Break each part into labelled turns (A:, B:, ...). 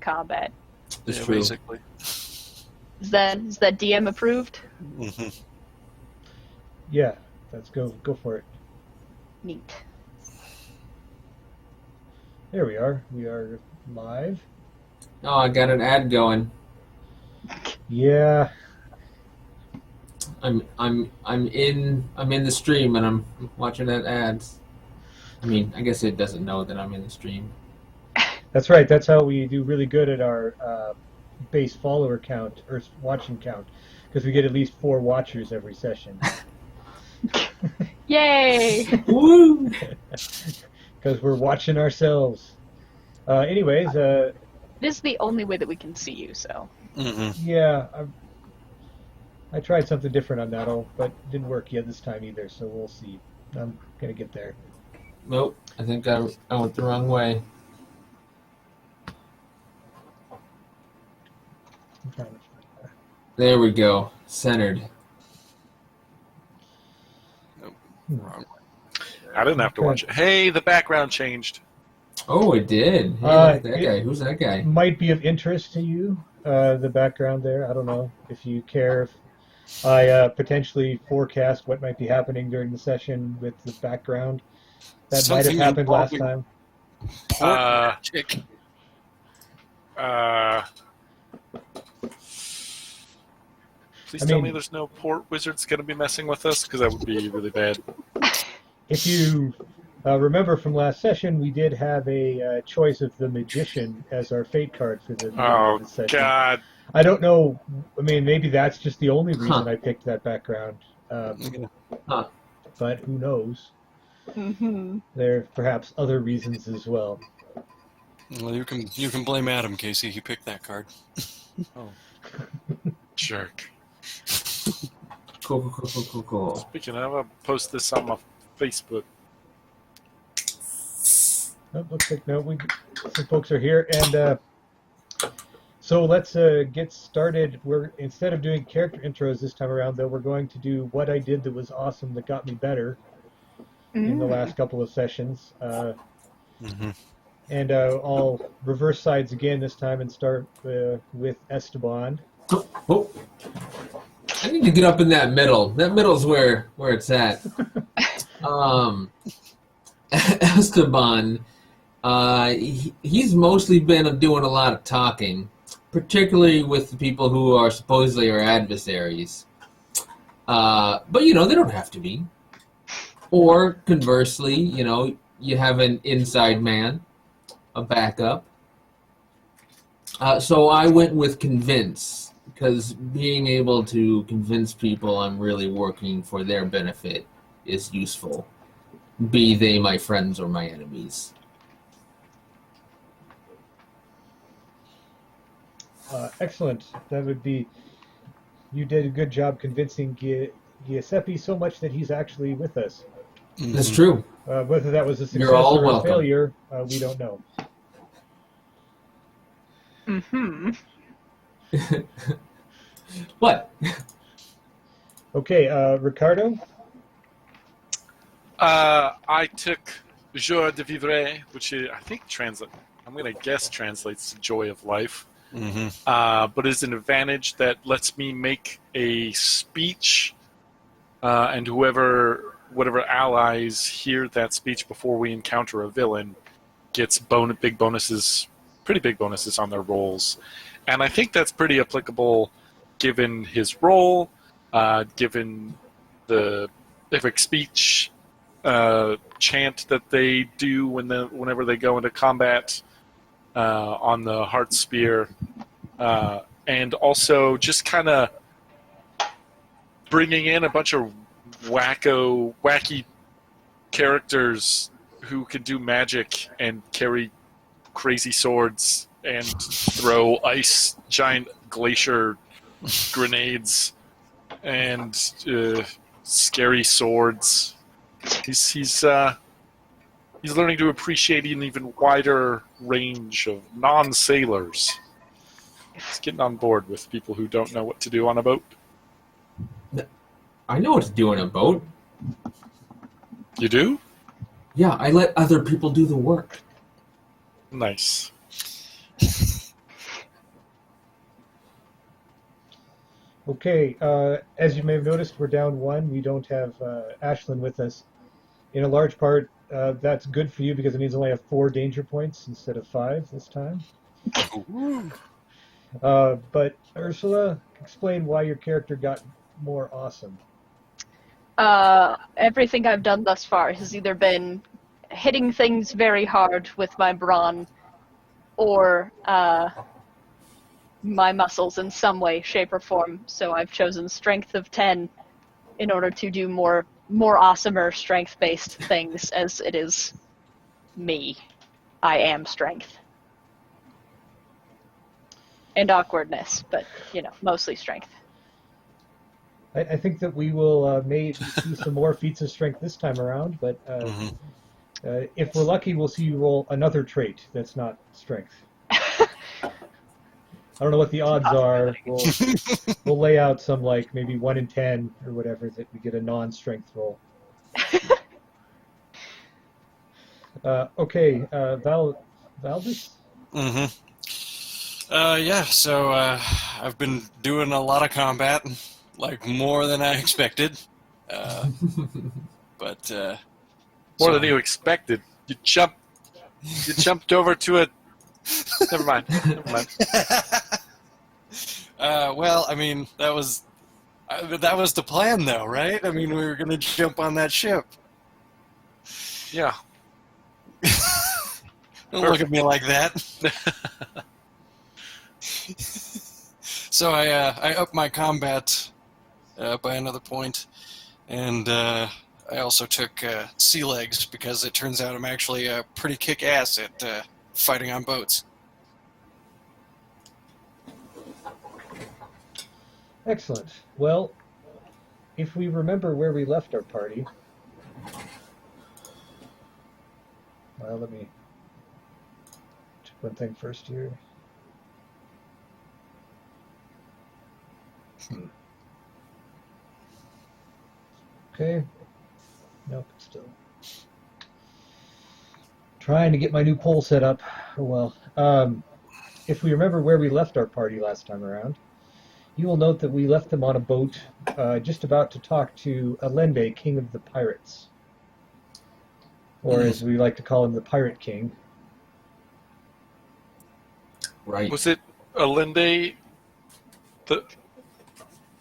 A: combat.
B: That's true.
C: Basically.
A: Is that DM approved?
C: Mm-hmm.
D: Yeah, let's go for it.
A: Neat.
D: There we are. We are live.
B: Oh, I got an ad going.
D: Yeah.
B: I'm in the stream and I'm watching that ads. I mean, I guess it doesn't know that I'm in the stream.
D: That's right. That's how we do really good at our base follower count or watching count, because we get at least 4 watchers every session.
A: Yay!
B: Woo!
D: Because we're watching ourselves. Anyways,
A: This is the only way that we can see you, so.
C: Mm-hmm.
D: yeah, I tried something different on that, but it didn't work yet this time either, so we'll see. I'm going to get there.
B: Nope, I think I went the wrong way.
D: I'm trying to find that.
B: There we go. Centered.
C: Wrong. I didn't have to watch it. Hey, the background changed.
B: Oh, it did. Hey, look at that guy. Who's that guy?
D: Might be of interest to you, the background there. I don't know if you care if I potentially forecast what might be happening during the session with the background. That
C: Something
D: might have happened last
C: involving
D: time.
C: Magic. Please tell me there's no port wizards going to be messing with us, because that would be really bad.
D: If you remember from last session, we did have a choice of the Magician as our fate card for the
C: Oh,
D: session.
C: God.
D: I don't know. I mean, maybe that's just the only reason I picked that background. But who knows?
A: Mm-hmm.
D: There are perhaps other reasons as well.
E: Well, you can blame Adam, Casey. He picked that card.
C: Oh. Jerk.
B: Cool.
C: Speaking of, I'll post this on my Facebook.
D: Oh, looks like some folks are here, and so let's get started. We're instead of doing character intros this time around, though, we're going to do what I did that was awesome that got me better in the last couple of sessions. And I'll reverse sides again this time and start with Esteban.
B: Oh. I need to get up in that middle. That middle's where it's at. Esteban, he's mostly been doing a lot of talking, particularly with the people who are supposedly our adversaries. But, they don't have to be. Or, conversely, you have an inside man, a backup. So I went with convince, because being able to convince people I'm really working for their benefit is useful, be they my friends or my enemies.
D: Excellent. That would be... You did a good job convincing Giuseppe so much that he's actually with us.
B: That's true.
D: Whether that was a success
B: You're all
D: or a
B: welcome.
D: failure, we don't know.
A: Mm-hmm.
B: What?
D: Okay, Ricardo?
C: I took Joie de Vivre, which I think I'm going to guess translates to joy of life. But is an advantage that lets me make a speech, and whatever allies hear that speech before we encounter a villain gets pretty big bonuses on their rolls. And I think that's pretty applicable given his role, given the epic speech chant that they do whenever they go into combat on the Heart Spear, and also just kind of bringing in a bunch of wacky characters who can do magic and carry crazy swords and throw giant glacier grenades and scary swords. He's learning to appreciate an even wider range of non-sailors. He's getting on board with people who don't know what to do on a boat.
B: I know what to do on a boat.
C: You do?
B: Yeah, I let other people do the work.
C: Nice.
D: Okay, as you may have noticed, we're down one. We don't have Ashlyn with us. In a large part, that's good for you because it means I only have 4 danger points instead of 5 this time.
E: Ooh.
D: But Ursula, explain why your character got more awesome.
A: Everything I've done thus far has either been hitting things very hard with my brawn or my muscles in some way, shape, or form. So I've chosen strength of 10 in order to do more awesomer strength-based things, as it is me. I am strength. And awkwardness, but, mostly strength.
D: I think that we will maybe see some more feats of strength this time around, but
E: Mhm.
D: if we're lucky, we'll see you roll another trait that's not strength. I don't know what the odds are. We'll lay out some like maybe 1 in 10 or whatever that we get a non-strength roll. Okay, Valdis.
E: Yeah, so I've been doing a lot of combat, like more than I expected. But
C: More than you expected. You jumped over to a. Never mind. Never mind.
E: Well, I mean, that was the plan, though, right? I mean, we were gonna jump on that ship.
C: Yeah.
E: Don't look at me like that. So I upped my combat by another point, and I also took sea legs because it turns out I'm actually pretty kick-ass at fighting on boats.
D: Excellent. Well, if we remember where we left our party, well, let me check one thing first here. Okay. Nope, still trying to get my new poll set up. Oh well. If we remember where we left our party last time around, you will note that we left them on a boat just about to talk to Allende, King of the Pirates. Or as we like to call him, the Pirate King.
B: Right.
C: Was it Alinde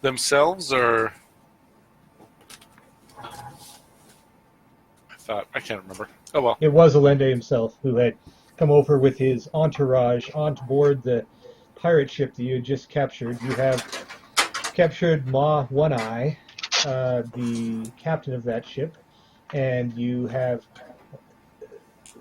C: themselves, or I can't remember. Oh well.
D: It was Allende himself who had come over with his entourage on board the pirate ship that you had just captured. You have captured Ma One Eye, the captain of that ship, and you have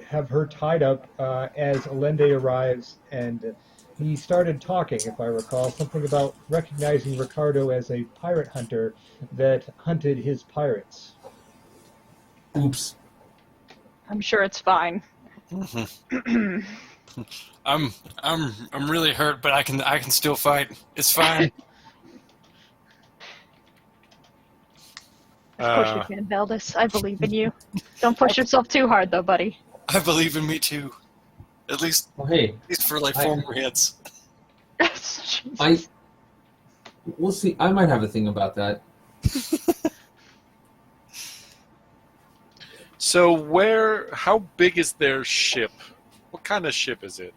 D: her tied up as Allende arrives, and he started talking, if I recall, something about recognizing Ricardo as a pirate hunter that hunted his pirates.
B: Oops.
A: I'm sure it's fine.
E: I'm really hurt, but I can still fight. It's fine.
A: Of course you can, Valdis. I believe in you. Don't push yourself too hard, though, buddy.
E: I believe in me too. At least
B: Well, hey,
E: for like 4 more hits.
A: Jesus.
B: we'll see. I might have a thing about that.
C: So how big is their ship? What kind of ship is it?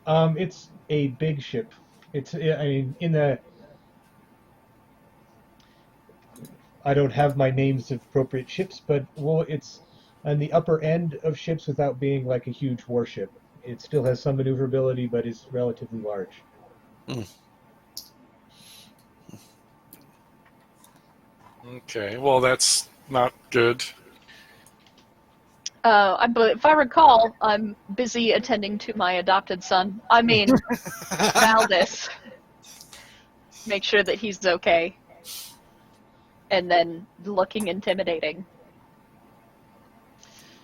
D: It's a big ship. I don't have my names of appropriate ships, but it's on the upper end of ships without being like a huge warship. It still has some maneuverability, but is relatively large.
C: Okay, well that's not good.
A: If I recall, I'm busy attending to my adopted son. I mean, Valdis. Make sure that he's okay. And then looking intimidating.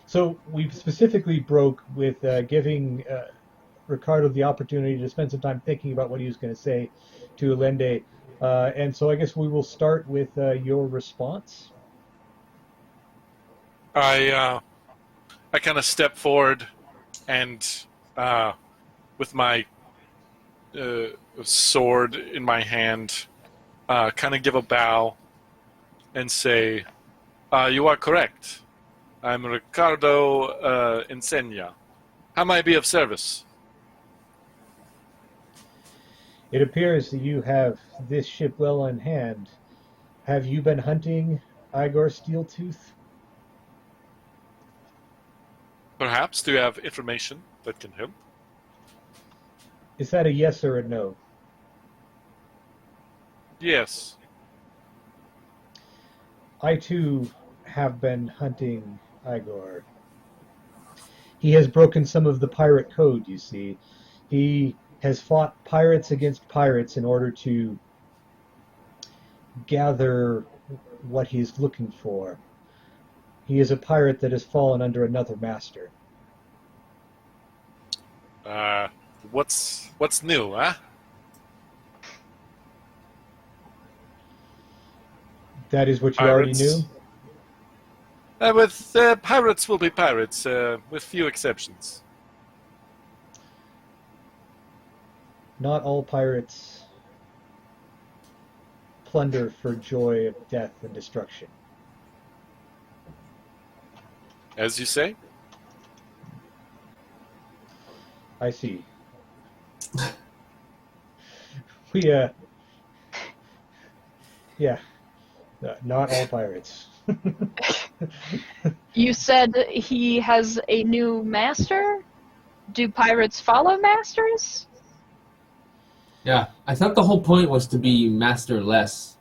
D: So we specifically broke with giving Ricardo the opportunity to spend some time thinking about what he was going to say to Allende. And so I guess we will start with your response.
C: I kind of step forward and with my sword in my hand, kind of give a bow, and say, "You are correct. I'm Ricardo Insegna. How may I be of service?"
D: It appears that you have this ship well in hand. Have you been hunting Igor Steeltooth?
C: Perhaps. Do you have information that can help?
D: Is that a yes or a no?
C: Yes.
D: I too have been hunting Igor. He has broken some of the pirate code, you see. He has fought pirates against pirates in order to gather what he's looking for. He is a pirate that has fallen under another master.
C: What's new, huh?
D: That is what you already knew?
C: With pirates will be pirates, with few exceptions.
D: Not all pirates plunder for joy of death and destruction.
C: As you say.
D: I see. Yeah, not all pirates.
A: You said he has a new master? Do pirates follow masters?
B: Yeah, I thought the whole point was to be masterless.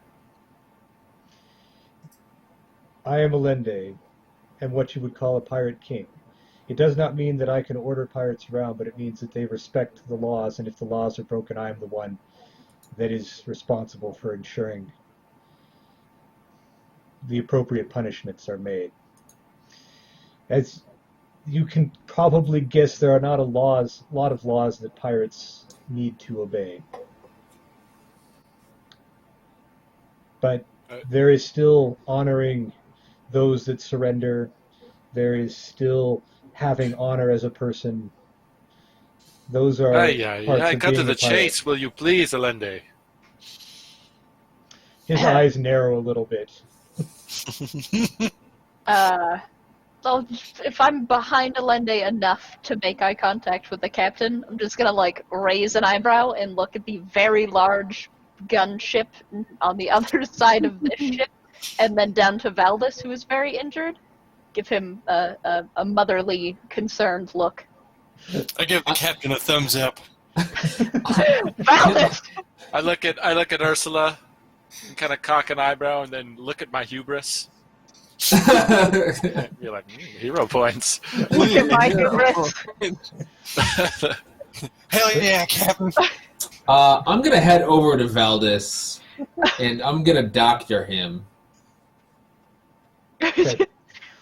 D: I am Allende, and what you would call a pirate king. It does not mean that I can order pirates around, but it means that they respect the laws, and if the laws are broken, I am the one that is responsible for ensuring the appropriate punishments are made. As you can probably guess, there are not a lot of laws that pirates need to obey. But there is still honoring those that surrender. There is still having honor as a person. Those are parts of
C: cut to
D: being
C: the
D: a pirate.
C: chase, will you please, Allende?
D: His eyes narrow a little bit.
A: So if I'm behind Allende enough to make eye contact with the captain, I'm just gonna like raise an eyebrow and look at the very large gunship on the other side of this ship, and then down to Valdis, who is very injured. Give him a motherly, concerned look.
E: I give the captain a thumbs up.
A: Valdis!
C: I look at Ursula and kind of cock an eyebrow and then look at my hubris. You're like, hero points.
A: Look at my hubris.
E: Hell yeah, captain.
B: I'm gonna head over to Valdis, and I'm gonna doctor him.
D: Okay.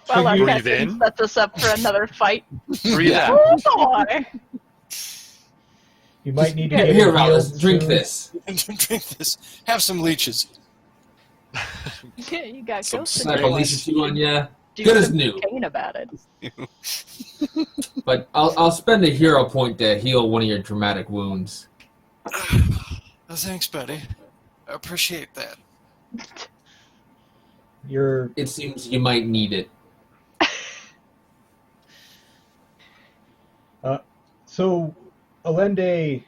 A: Well, our
C: Breathe
A: captain
C: in.
A: sets us up for another fight.
C: Breathe
B: Yeah.
C: out.
A: Oh boy!
D: You might need to
B: Here,
D: get
B: here,
D: him
B: Valdis,
D: healed
B: drink
D: soon.
B: this.
E: Drink this. Have some leeches.
A: Yeah, you got
C: Some
A: ghosts in
B: Slap a
A: your
B: leash
A: life.
B: or two on ya.
A: Do
B: Good as
A: some
B: new.
A: cocaine about it.
B: But I'll spend a hero point to heal one of your dramatic wounds.
E: Thanks, buddy. I appreciate that.
B: It seems you might need it.
D: So, Allende,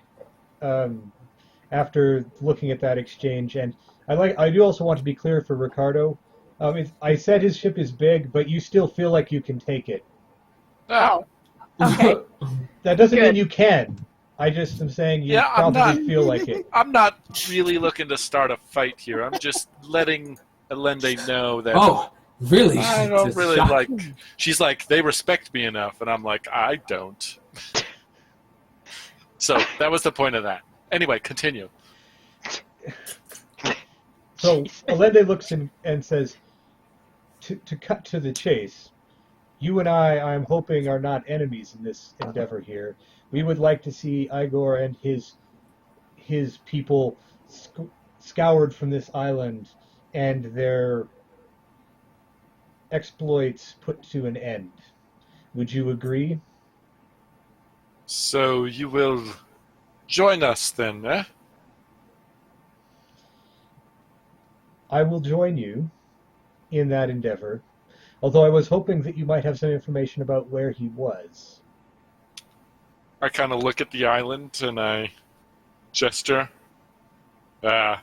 D: after looking at that exchange, and I do also want to be clear for Ricardo. I said his ship is big, but you still feel like you can take it.
A: Oh, okay.
D: That doesn't
A: Good.
D: mean you can. I just am saying you
C: Yeah, I'm
D: probably
C: not-
D: feel like it.
C: I'm not really looking to start a fight here. I'm just letting Allende know that
B: Oh, really?
C: I don't
B: Just
C: really
B: shock-
C: like. She's like, they respect me enough, and I'm like, I don't. So that was the point of that. Anyway, continue.
D: So Allende looks and says, to cut to the chase, you and I'm hoping, are not enemies in this endeavor here. We would like to see Igor and his people scoured from this island and their exploits put to an end. Would you agree?
C: So you will Join us then, eh?
D: I will join you in that endeavor, although I was hoping that you might have some information about where he was.
C: I kind of look at the island and I gesture. On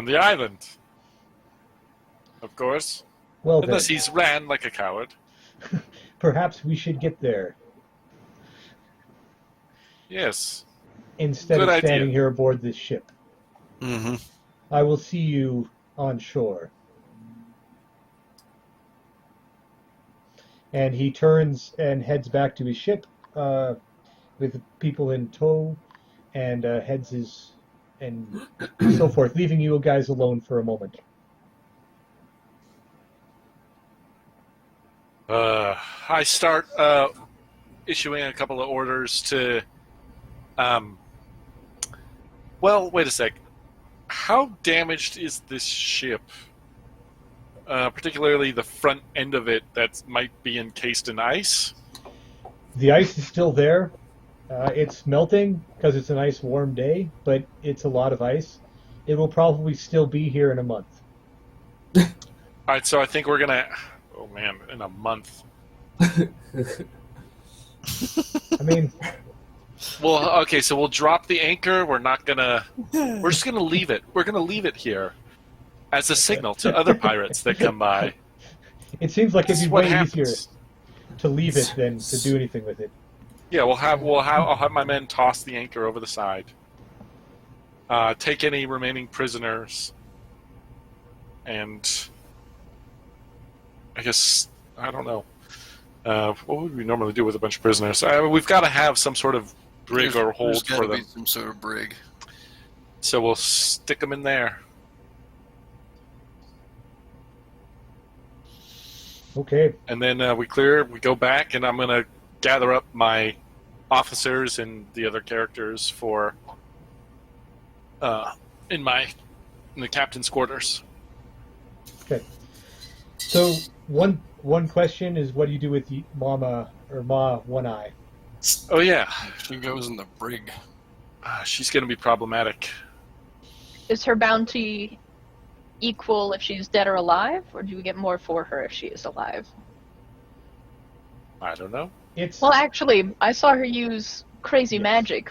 C: the island. Of course.
D: Well then,
C: Unless he's ran like a coward.
D: perhaps we should get there
C: Yes.
D: instead
C: Good
D: of standing
C: idea.
D: here aboard this ship.
E: Mm-hmm.
D: I will see you on shore. And he turns and heads back to his ship with people in tow and heads his and so forth, leaving you guys alone for a moment.
C: I start issuing a couple of orders to. Well, wait a sec. How damaged is this ship? Particularly the front end of it that might be encased in ice.
D: The ice is still there. It's melting because it's a nice warm day, but it's a lot of ice. It will probably still be here in a month.
C: All right, so I think we're gonna. Oh man, in a month.
D: I mean,
C: Well, okay, so we'll drop the anchor. We're not gonna. We're just gonna leave it. We're gonna leave it here as a signal to other pirates that come by.
D: it seems like it'd
C: This
D: be
C: is what
D: way easier
C: happens.
D: to leave it than to do anything with it.
C: Yeah, I'll have my men toss the anchor over the side. Take any remaining prisoners, and I guess I don't know. What would we normally do with a bunch of prisoners? We've got to have some sort of brig or
E: There's
C: hold
E: gotta
C: for them,
E: be some sort of brig.
C: so we'll stick them in there.
D: Okay.
C: And then we go back, and I'm going to gather up my officers and the other characters for in the captain's quarters.
D: Okay. So one question is, what do you do with Mama or Ma One Eye?
C: Oh yeah,
E: She goes in the brig.
C: she's going to be problematic.
A: Is her bounty equal if she's dead or alive, or do we get more for her if she is alive?
C: I don't know.
D: It's
A: Well, actually, I saw her use crazy
D: Yes.
A: magic.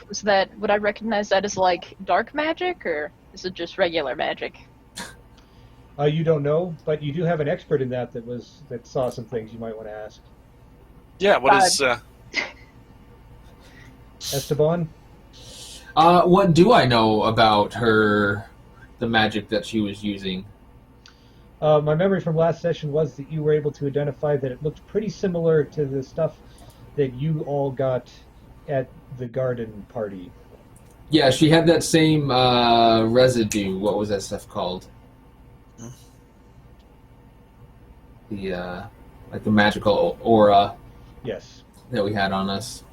A: Would I recognize that as like dark magic, or is it just regular magic?
D: you don't know, but you do have an expert in that saw some things you might want to ask.
C: Yeah, what is?
D: Esteban.
B: What do I know about the magic that she was using?
D: My memory from last session was that you were able to identify that it looked pretty similar to the stuff that you all got at the garden party.
B: Yeah, she had that same residue. What was that stuff called? The like the magical aura
D: Yes.
B: that we had on us.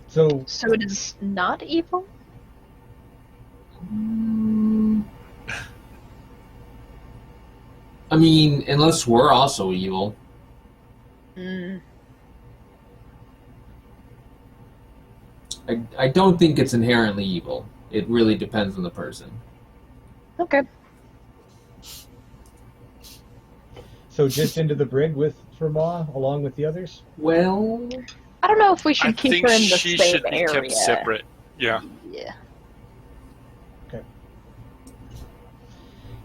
D: So
A: So it is not evil?
B: I mean, unless we're also evil.
A: Mm.
B: I don't think it's inherently evil. It really depends on the person.
A: Okay.
D: So just into the brig for Ma, along with the others?
B: Well,
A: I don't know if we
C: I
A: should keep
C: think
A: her in the
C: she
A: same
C: should be
A: area.
C: kept separate. Yeah.
A: Yeah.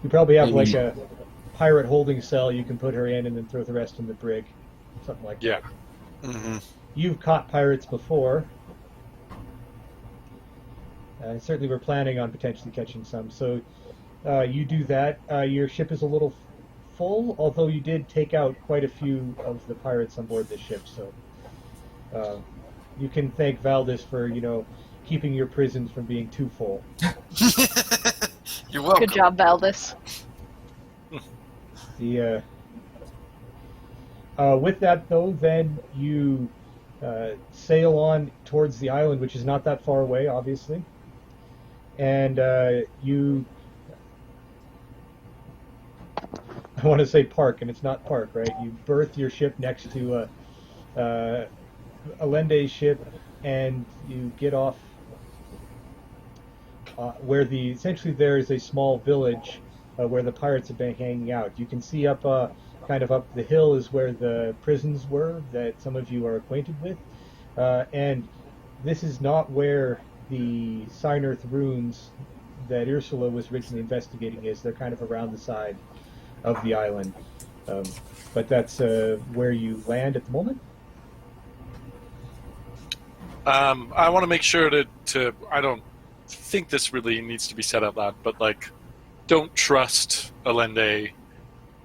D: You probably have
B: Maybe.
D: like a pirate holding cell you can put her in and then throw the rest in the brig. Something like
C: Yeah.
D: that.
E: Mm-hmm.
D: You've caught pirates before. Certainly we're planning on potentially catching some. So you do that. Your ship is a little full, although you did take out quite a few of the pirates on board this ship. So you can thank Valdis for, keeping your prisons from being too full.
E: You're welcome.
A: Good job, Valdis.
D: With that, though, then you sail on towards the island, which is not that far away, obviously. And you... I want to say park, and it's not park, right? You berth your ship next to Allende's ship, and you get off where essentially there is a small village where the pirates have been hanging out. You can see up kind of up the hill is where the prisons were that some of you are acquainted with, and this is not where the Synerth ruins that Ursula was originally investigating is. They're kind of around the side of the island, but that's where you land at the moment.
C: I want to make sure to I don't think this really needs to be said out loud, but like, don't trust Allende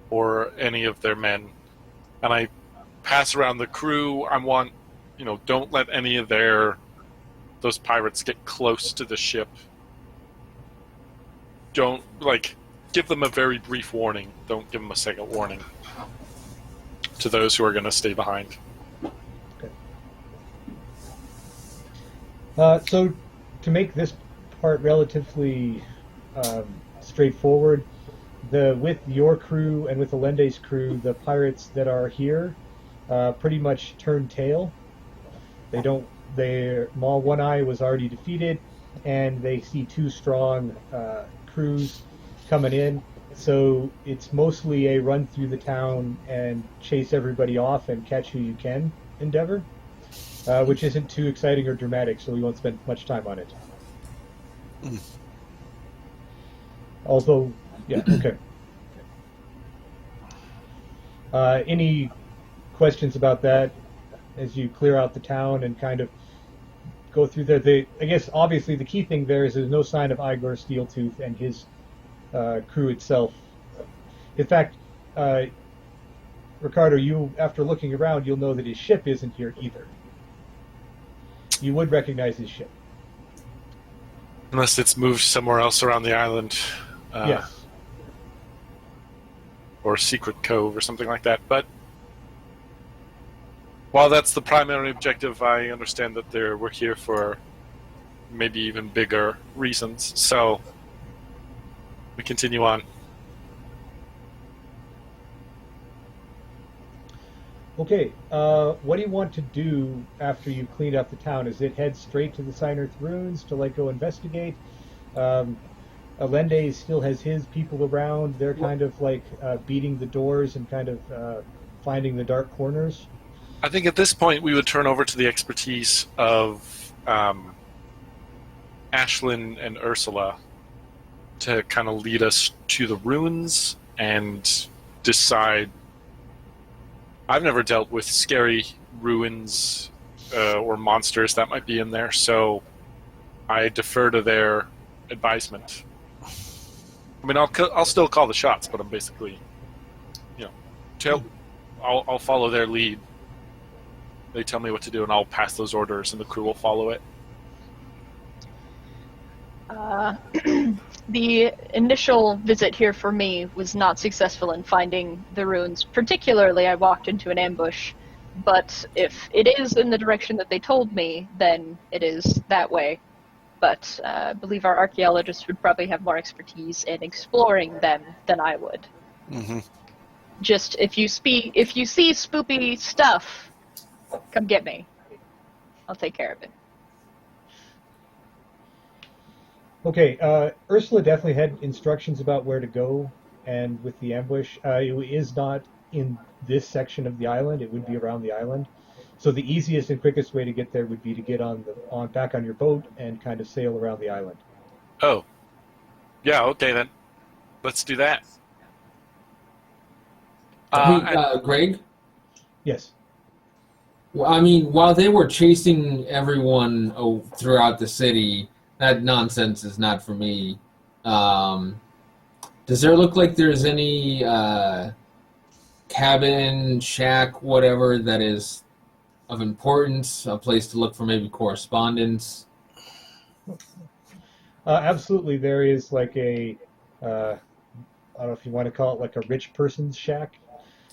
C: or any of their men. And I pass around the crew. I want, don't let any of those pirates get close to the ship. Don't, give them a very brief warning. Don't give them a second warning to those who are going to stay behind.
D: So to make this part relatively straightforward, with your crew and with Allende's crew, the pirates that are here pretty much turn tail. Maul One Eye was already defeated, and they see two strong crews coming in. So it's mostly a run through the town and chase everybody off and catch who you can endeavor. Which isn't too exciting or dramatic, so we won't spend much time on it. Although, yeah, okay. Any questions about that as you clear out the town and kind of go through there? I guess, obviously, the key thing there is there's no sign of Igor Steeltooth and his crew itself. In fact, Ricardo, after looking around, you'll know that his ship isn't here either. You would recognize his ship.
C: Unless it's moved somewhere else around the island.
D: Yes.
C: Or Secret Cove or something like that. But while that's the primary objective, I understand that we're here for maybe even bigger reasons. So we continue on.
D: Okay, what do you want to do after you've cleaned up the town? Is it head straight to the Synerth ruins to go investigate? Allende still has his people around. They're kind of beating the doors and kind of finding the dark corners.
C: I think at this point we would turn over to the expertise of Ashlyn and Ursula to kind of lead us to the ruins and decide. I've never dealt with scary ruins or monsters that might be in there, so I defer to their advisement. I mean, I'll still call the shots, but I'm basically, I'll follow their lead. They tell me what to do, and I'll pass those orders, and the crew will follow it.
A: The initial visit here for me was not successful in finding the ruins. Particularly, I walked into an ambush. But if it is in the direction that they told me, then it is that way. But I believe our archaeologists would probably have more expertise in exploring them than I would.
E: Mm-hmm.
A: Just if you see spoopy stuff, come get me. I'll take care of it.
D: Okay, Ursula definitely had instructions about where to go, and with the ambush, it is not in this section of the island. It would be around the island. So the easiest and quickest way to get there would be to get back on your boat and kind of sail around the island.
C: Oh, yeah. Okay, then let's do that.
B: Greg?
D: Yes.
B: Well, I mean, while they were chasing everyone throughout the city, that nonsense is not for me. Does there look like there's any cabin, shack, whatever that is of importance, a place to look for maybe correspondence?
D: Absolutely, there is I don't know if you want to call it a rich person's shack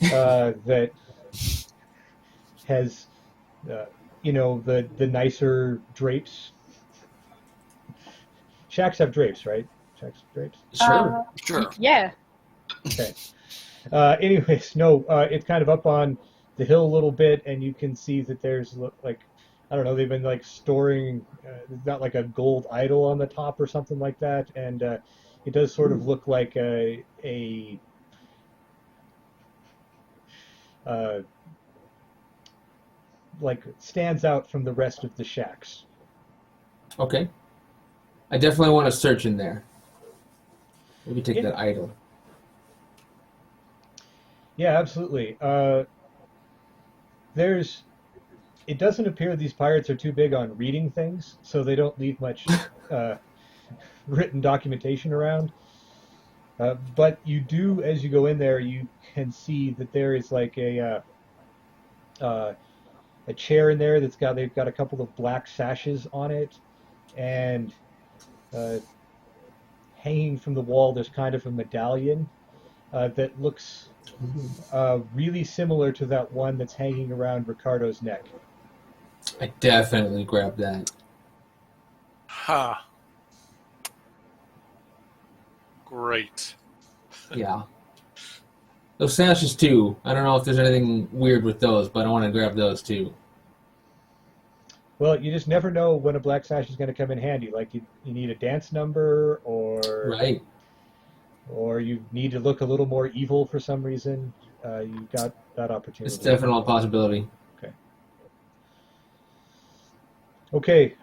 D: that has, the nicer drapes. Shacks have drapes, right? Shacks have drapes?
E: Sure.
A: Yeah.
D: Okay. Anyways, no, it's kind of up on the hill a little bit, and you can see that there's like, I don't know, they've been like storing, they've got like a gold idol on the top or something like that, and it does sort of look like a like stands out from the rest of the shacks.
B: Okay. I definitely want to search in there. Maybe take
D: Yeah.
B: that idol.
D: Yeah, absolutely. It doesn't appear these pirates are too big on reading things, so they don't leave much written documentation around. But you do, as you go in there, you can see that there is like a chair in there they've got a couple of black sashes on it, and uh, hanging from the wall there's kind of a medallion that looks really similar to that one that's hanging around Ricardo's neck.
B: I definitely grab that.
C: Ha. Great.
B: Yeah. Those sashes too. I don't know if there's anything weird with those, but I want to grab those too.
D: Well, you just never know when a black sash is going to come in handy. Like you need a dance number,
B: Right.
D: or you need to look a little more evil for some reason. You got that opportunity.
B: It's definitely a possibility.
D: Okay.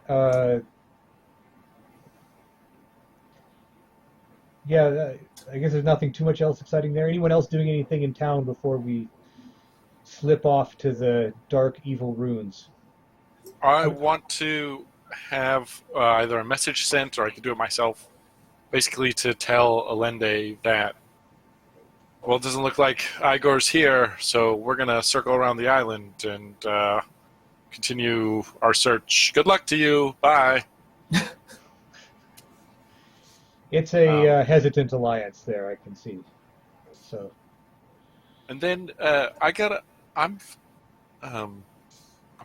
D: Yeah, I guess there's nothing too much else exciting there. Anyone else doing anything in town before we slip off to the dark, evil ruins?
C: I want to have either a message sent, or I could do it myself, basically to tell Allende that, well, it doesn't look like Igor's here, so we're going to circle around the island and continue our search. Good luck to you. Bye.
D: It's a hesitant alliance there, I can see. So.
C: And then I'm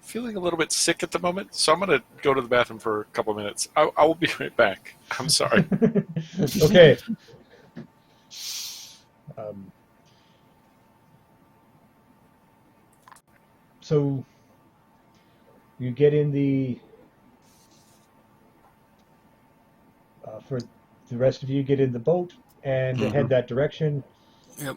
C: feeling a little bit sick at the moment, so I'm going to go to the bathroom for a couple of minutes. I will be right back. I'm sorry.
D: Okay. So you get in for the rest of you get in the boat and head that direction.
E: Yep.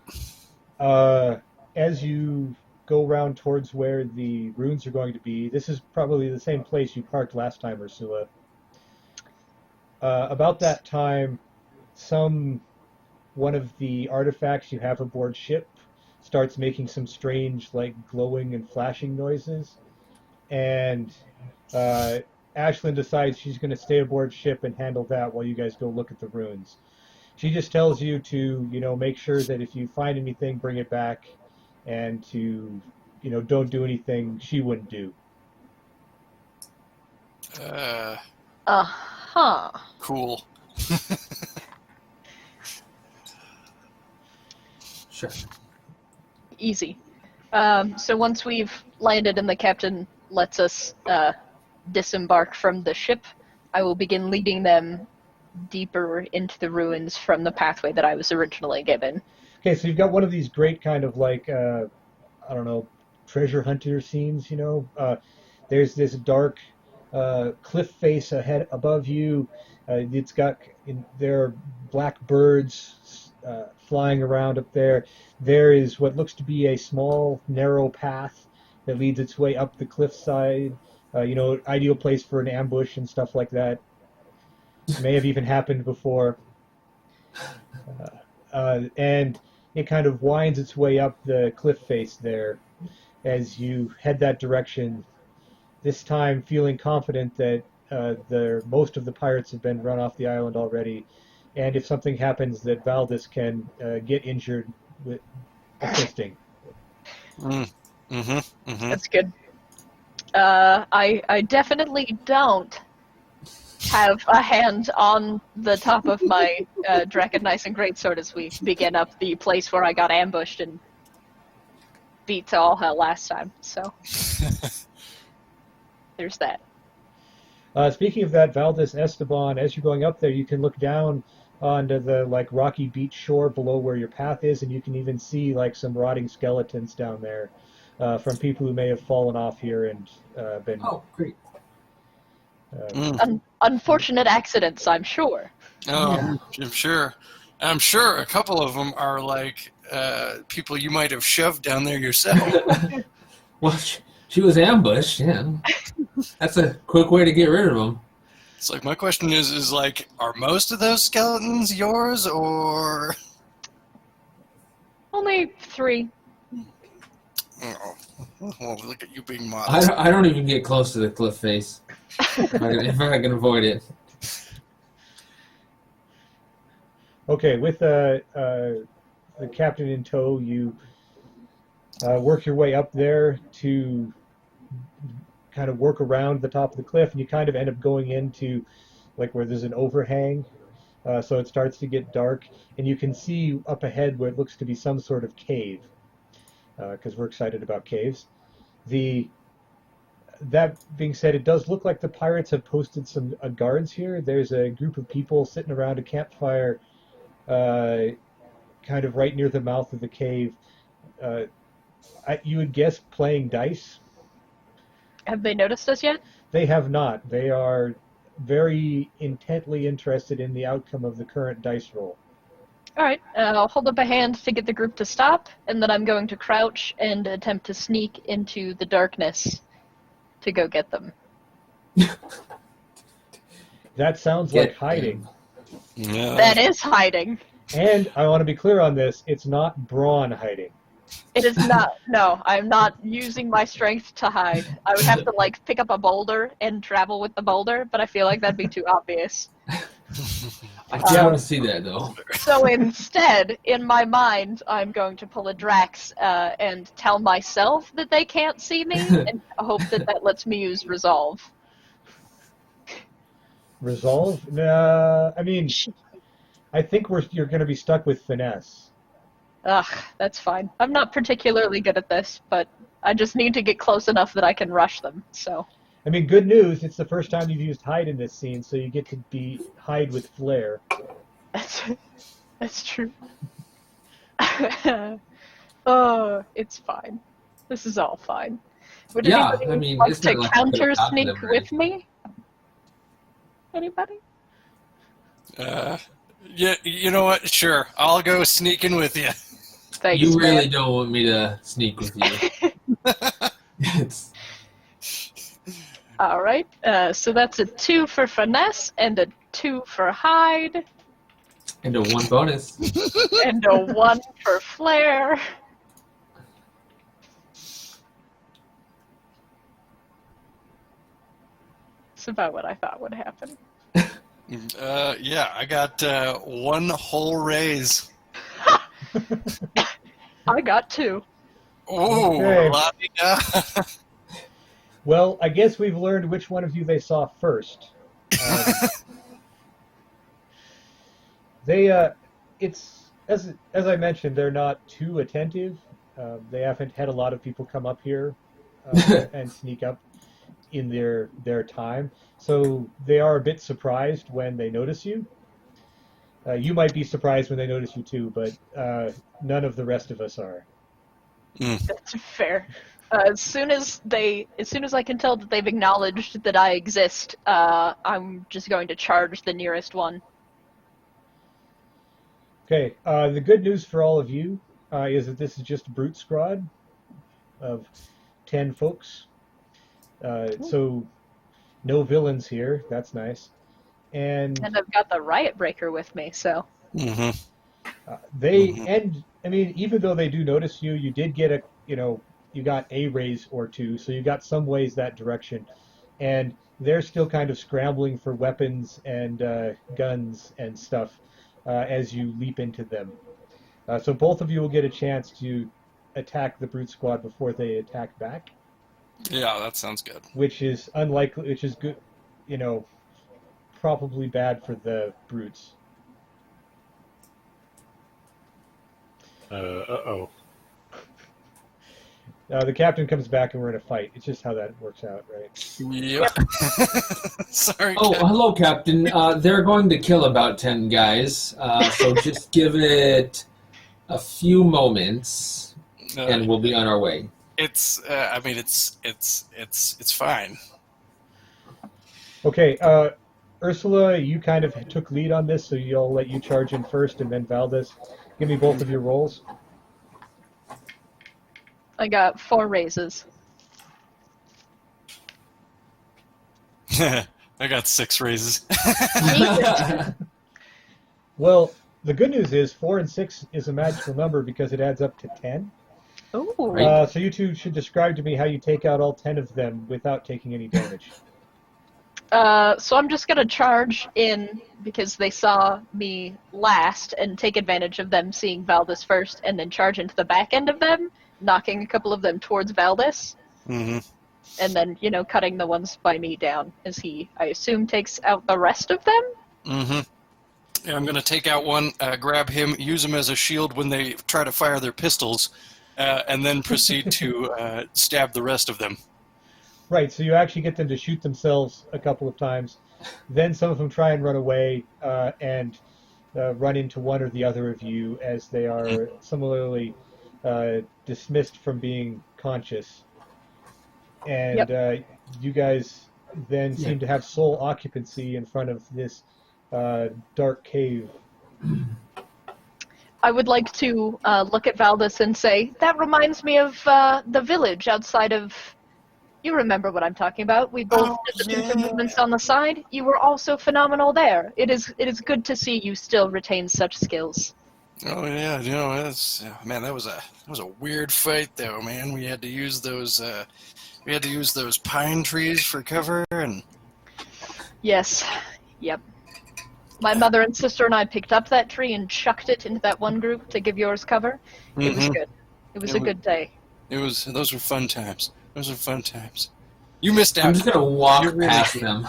D: As you go around towards where the ruins are going to be, this is probably the same place you parked last time, Ursula. About that time, one of the artifacts you have aboard ship starts making some strange, like, glowing and flashing noises, and Ashlyn decides she's going to stay aboard ship and handle that while you guys go look at the ruins. She just tells you to, make sure that if you find anything, bring it back, and to, don't do anything she wouldn't do.
A: Uh-huh.
E: Cool.
B: Sure.
A: Easy. So once we've landed and the captain lets us disembark from the ship, I will begin leading them deeper into the ruins from the pathway that I was originally given.
D: Okay, so you've got one of these great kind of like, I don't know, treasure hunter scenes, There's this dark cliff face ahead above you. There are black birds flying around up there. There is what looks to be a small, narrow path that leads its way up the cliffside. Ideal place for an ambush and stuff like that. May have even happened before. And it kind of winds its way up the cliff face there as you head that direction, this time feeling confident that most of the pirates have been run off the island already, and if something happens that Valdis can get injured with assisting.
A: That's good. I definitely don't have a hand on the top of my Draconnice Greatsword as we begin up the place where I got ambushed and beat to all hell last time. So there's that.
D: Speaking of that, Valdis Esteban, as you're going up there, you can look down onto the rocky beach shore below where your path is, and you can even see some rotting skeletons down there. from people who may have fallen off here and been.
B: Oh, great.
A: Unfortunate accidents, I'm sure.
E: Oh,
B: Yeah.
E: I'm sure. I'm sure a couple of them are like people you might have shoved down there yourself.
B: Well, she was ambushed, yeah. That's a quick way to get rid of them.
E: It's like my question is like, are most of those skeletons yours or?
A: Only 3.
E: Oh, well, look at you being modest.
B: I don't even get close to the cliff face if I can avoid it.
D: Okay, with the captain in tow, you work your way up there to kind of work around the top of the cliff, and you kind of end up going into like where there's an overhang. So it starts to get dark, and you can see up ahead where it looks to be some sort of cave, because we're excited about caves. That being said, it does look like the pirates have posted some guards here. There's a group of people sitting around a campfire kind of right near the mouth of the cave. You would guess playing dice.
A: Have they noticed us yet?
D: They have not. They are very intently interested in the outcome of the current dice roll.
A: All right, I'll hold up a hand to get the group to stop, and then I'm going to crouch and attempt to sneak into the darkness to go get them.
D: That sounds like hiding.
E: Yeah.
A: That is hiding.
D: And I want to be clear on this, it's not brawn hiding.
A: It is not. No, I'm not using my strength to hide. I would have to, like, pick up a boulder and travel with the boulder, but I feel like that'd be too obvious.
B: I still want to see that, though.
A: So instead, in my mind, I'm going to pull a Drax and tell myself that they can't see me, and hope that lets me use Resolve.
D: Resolve? I mean, I think you're going to be stuck with finesse.
A: Ugh, that's fine. I'm not particularly good at this, but I just need to get close enough that I can rush them, so...
D: I mean, good news, it's the first time you've used hide in this scene, so you get to be hide with flair.
A: That's true. Oh, it's fine. This is all fine. Would anybody like
B: it's
A: to
B: not like
A: counter
B: I
A: sneak
B: could've
A: with me? Anybody?
E: Yeah, you know what? Sure, I'll go sneaking with you.
A: Thanks,
B: You really
A: man.
B: don't want me to sneak with you. It's...
A: All right. So that's a 2 for finesse and a 2 for hide
B: And a 1 bonus.
A: and a 1 for flair. That's about what I thought would happen.
E: Yeah, I got 1 whole raise.
A: I got 2.
E: Oh,
D: Okay.
E: la-di-da.
D: Well, I guess we've learned which one of you they saw first. It's as I mentioned, they're not too attentive. They haven't had a lot of people come up here and sneak up in their time, so they are a bit surprised when they notice you. You might be surprised when they notice you too, but none of the rest of us are.
A: That's fair. As soon as I can tell that they've acknowledged that I exist, I'm just going to charge the nearest one.
D: Okay, the good news for all of you is that this is just a brute squad of 10 folks. So no villains here. That's nice. And
A: I've got the Riot Breaker with me, so...
E: Mm-hmm.
D: and I mean, even though they do notice you, you did get you got a raise or 2, so you got some ways that direction. And they're still kind of scrambling for weapons and guns and stuff as you leap into them. So both of you will get a chance to attack the brute squad before they attack back.
E: Yeah, that sounds good.
D: Which is unlikely, which is good, probably bad for the brutes.
C: Uh-oh.
D: The captain comes back and we're in a fight. It's just how that works out, right?
E: Yep. Sorry.
B: Oh,
E: Captain.
B: hello, Captain. They're going to kill about 10 guys, so just give it a few moments, and we'll be on our way.
E: It's. I mean, it's fine.
D: Okay, Ursula, you kind of took lead on this, so I'll let you charge in first, and then Valdez. Give me both of your rolls.
A: I got 4 raises.
E: I got 6 raises.
D: Well, the good news is 4 and 6 is a magical number because it adds up to 10.
A: Ooh.
B: Right.
D: So you two should describe to me how you take out all 10 of them without taking any damage.
A: So I'm just gonna charge in because they saw me last and take advantage of them seeing Valdez first, and then charge into the back end of them, knocking a couple of them towards Valdez,
E: Mm-hmm.
A: and then cutting the ones by me down as he, I assume, takes out the rest of them.
E: Mm-hmm. Yeah, I'm gonna take out one, grab him, use him as a shield when they try to fire their pistols, and then proceed to stab the rest of them.
D: Right, so you actually get them to shoot themselves a couple of times. Then some of them try and run away and run into one or the other of you as they are similarly dismissed from being conscious. And you guys then seem to have sole occupancy in front of this dark cave.
A: I would like to look at Valdez and say, that reminds me of the village outside of... You remember what I'm talking about. We both did the pincer movements on the side. You were also phenomenal there. It is good to see you still retain such skills.
E: Oh yeah, that's man. That was a weird fight though, man. We had to use those pine trees for cover, and
A: Yes. Yep. My mother and sister and I picked up that tree and chucked it into that one group to give yours cover. It was good. It was a good day.
E: Those were fun times. Those were fun times. You missed out.
B: I'm just gonna walk
E: You're really
B: past
E: good.
B: them.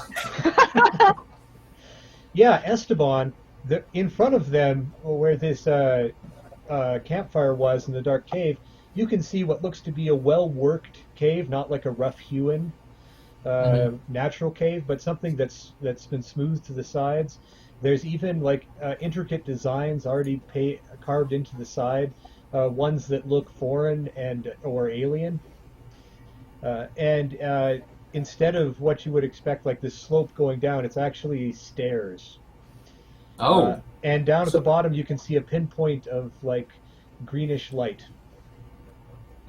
D: Yeah, Esteban, in front of them, where this campfire was in the dark cave, you can see what looks to be a well-worked cave, not like a rough-hewn natural cave, but something that's been smoothed to the sides. There's even like intricate designs already carved into the side, ones that look foreign or alien. And instead of what you would expect, like this slope going down, it's actually stairs.
B: Oh,
D: And down at the bottom, you can see a pinpoint of like greenish light.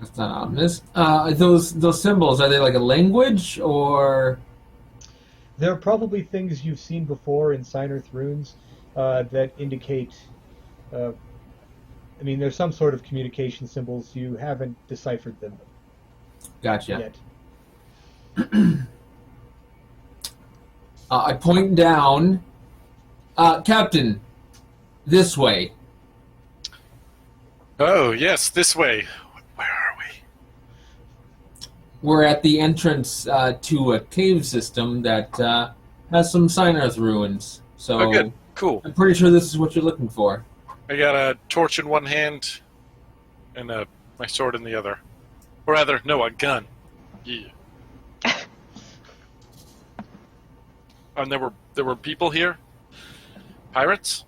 B: that's not ominous. Those symbols, are they like a language or?
D: They're probably things you've seen before in Synerth runes that indicate. I mean, there's some sort of communication symbols. You haven't deciphered them
B: Gotcha.
D: yet.
B: I point down. Captain, this way.
C: Oh, yes, this way. Where are we?
B: We're at the entrance to a cave system that has some Synerth ruins. So
C: Oh, good. Cool.
B: I'm pretty sure this is what you're looking for.
C: I got a torch in one hand and my sword in the other. Or rather, no, a gun. Yeah. And there were people here? Pirates?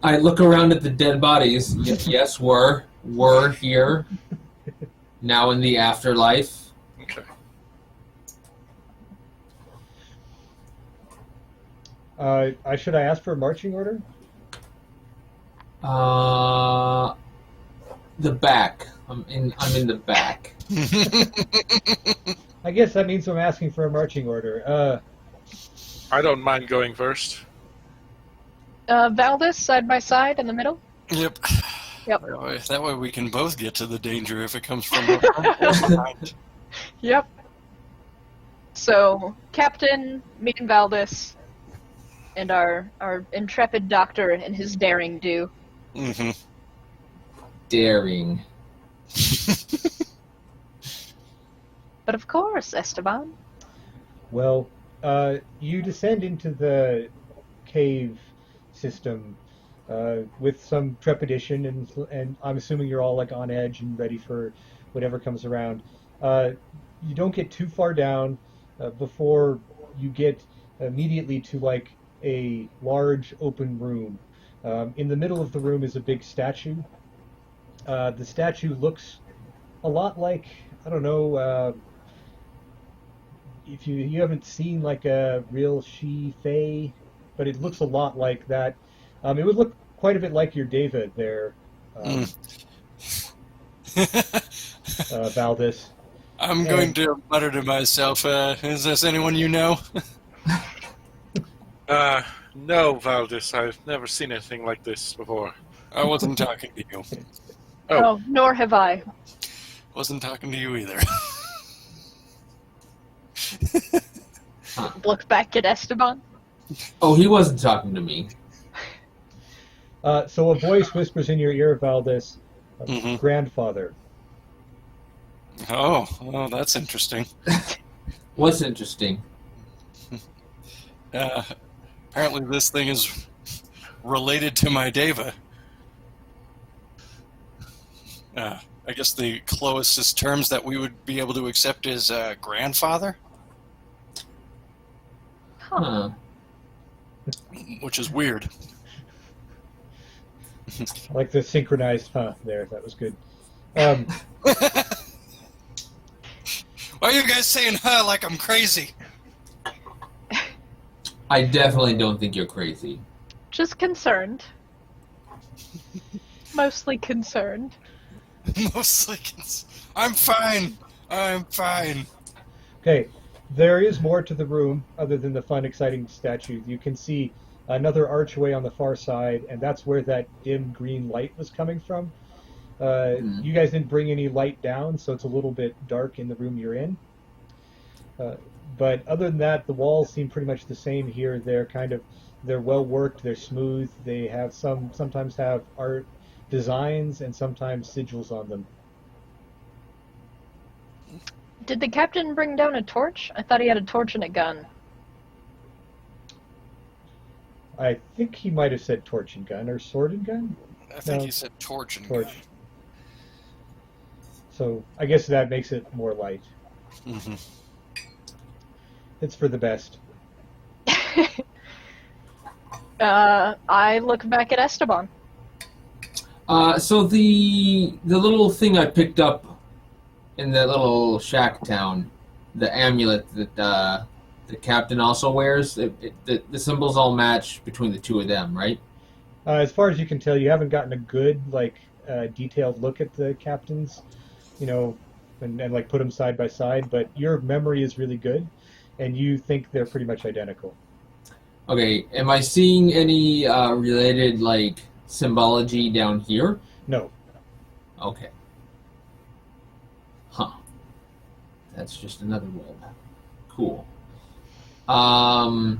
B: I look around at the dead bodies. Yes, we're here. Now in the afterlife.
C: Okay.
D: Should I ask for a marching order?
B: The back. I'm in the back.
D: I guess that means I'm asking for a marching order.
C: I don't mind going first.
A: Valdez, side by side in the middle.
E: Yep.
A: Yep.
E: That way we can both get to the danger if it comes from behind.
A: Yep. So, Captain, me and Valdez, and our intrepid doctor and his daring do.
E: Mm-hmm.
B: Daring.
A: But of course, Esteban.
D: Well, you descend into the cave system with some trepidation, and I'm assuming you're all like on edge and ready for whatever comes around. You don't get too far down before you get immediately to like a large open room. In the middle of the room is a big statue. The statue looks a lot like, I don't know, if you haven't seen like a real she fae, but it looks a lot like that. It would look quite a bit like your David there,
E: Mm.
D: um, Valdis.
E: I'm going
D: And
E: to mutter to myself, is this anyone you know?
C: No, Valdis, I've never seen anything like this before.
E: I wasn't talking to you.
C: Oh.
A: Oh, nor have I.
E: Wasn't talking to you either.
A: Look back at Esteban.
B: Oh, he wasn't talking to me.
D: so a voice whispers in your ear, Valdis,
E: Mhm.
D: grandfather.
E: Oh, that's interesting.
B: What's interesting?
E: Apparently this thing is related to my Deva. I guess the closest terms that we would be able to accept is grandfather,
B: Huh.
E: which is weird.
D: I like the synchronized there. That was good. Um,
E: Why are you guys saying huh like I'm crazy?
B: I definitely don't think you're crazy.
A: Just concerned. Mostly concerned.
E: Mostly I'm fine. I'm fine.
D: okay, there is more to the room other than the fun, exciting statue. You can see another archway on the far side, and that's where that dim green light was coming from. You guys didn't bring any light down, so it's a little bit dark in the room you're in. But other than that, the walls seem pretty much the same here. They're well worked, they're smooth. They have sometimes have art designs and sometimes sigils on them.
A: Did the captain bring down a torch? I thought he had a torch and a gun.
D: I think he might have said torch and gun or sword and gun.
E: I think
D: No.
E: he said torch and
D: Torch. So I guess that makes it more light.
E: Mm-hmm.
D: It's for the best.
A: I look back at Esteban.
B: So the little thing I picked up in that little shack town, the amulet that the captain also wears, the symbols all match between the two of them, right?
D: As far as you can tell, you haven't gotten a good, detailed look at the captains, and like put them side by side. But your memory is really good, and you think they're pretty much identical.
B: Okay, am I seeing any related symbology down here?
D: No.
B: Okay. Huh. That's just another web. Cool. I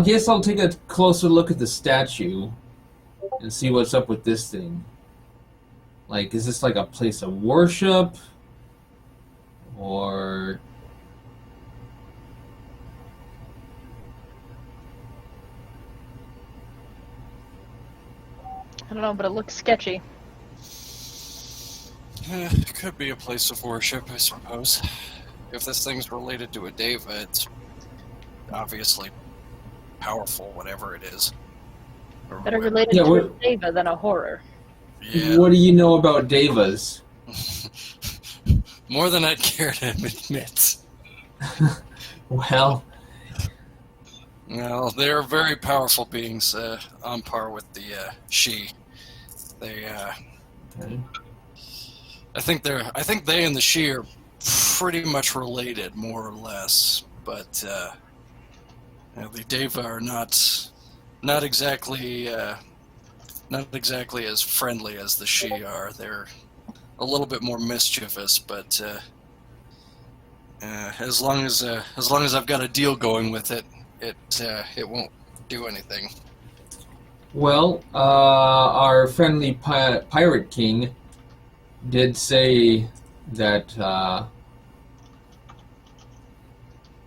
B: guess I'll take a closer look at the statue and see what's up with this thing. Is this a place of worship? Or...
A: I don't know, but it looks sketchy.
E: It could be a place of worship, I suppose. If this thing's related to a Deva, it's obviously powerful, whatever it is. Or
A: Better
E: whatever.
A: related
B: Yeah,
A: to
B: what-
A: a Deva than a horror.
E: Yeah,
B: What do you know about devas?
E: more than I'd care to admit.
B: Well,
E: Well, they're very powerful beings, on par with the she. They,
B: okay.
E: I think they and the she are pretty much related, more or less. But the Deva are not exactly as friendly as the she are. They're a little bit more mischievous, but as long as I've got a deal going with it, it won't do anything.
B: Well, our friendly pirate king did say that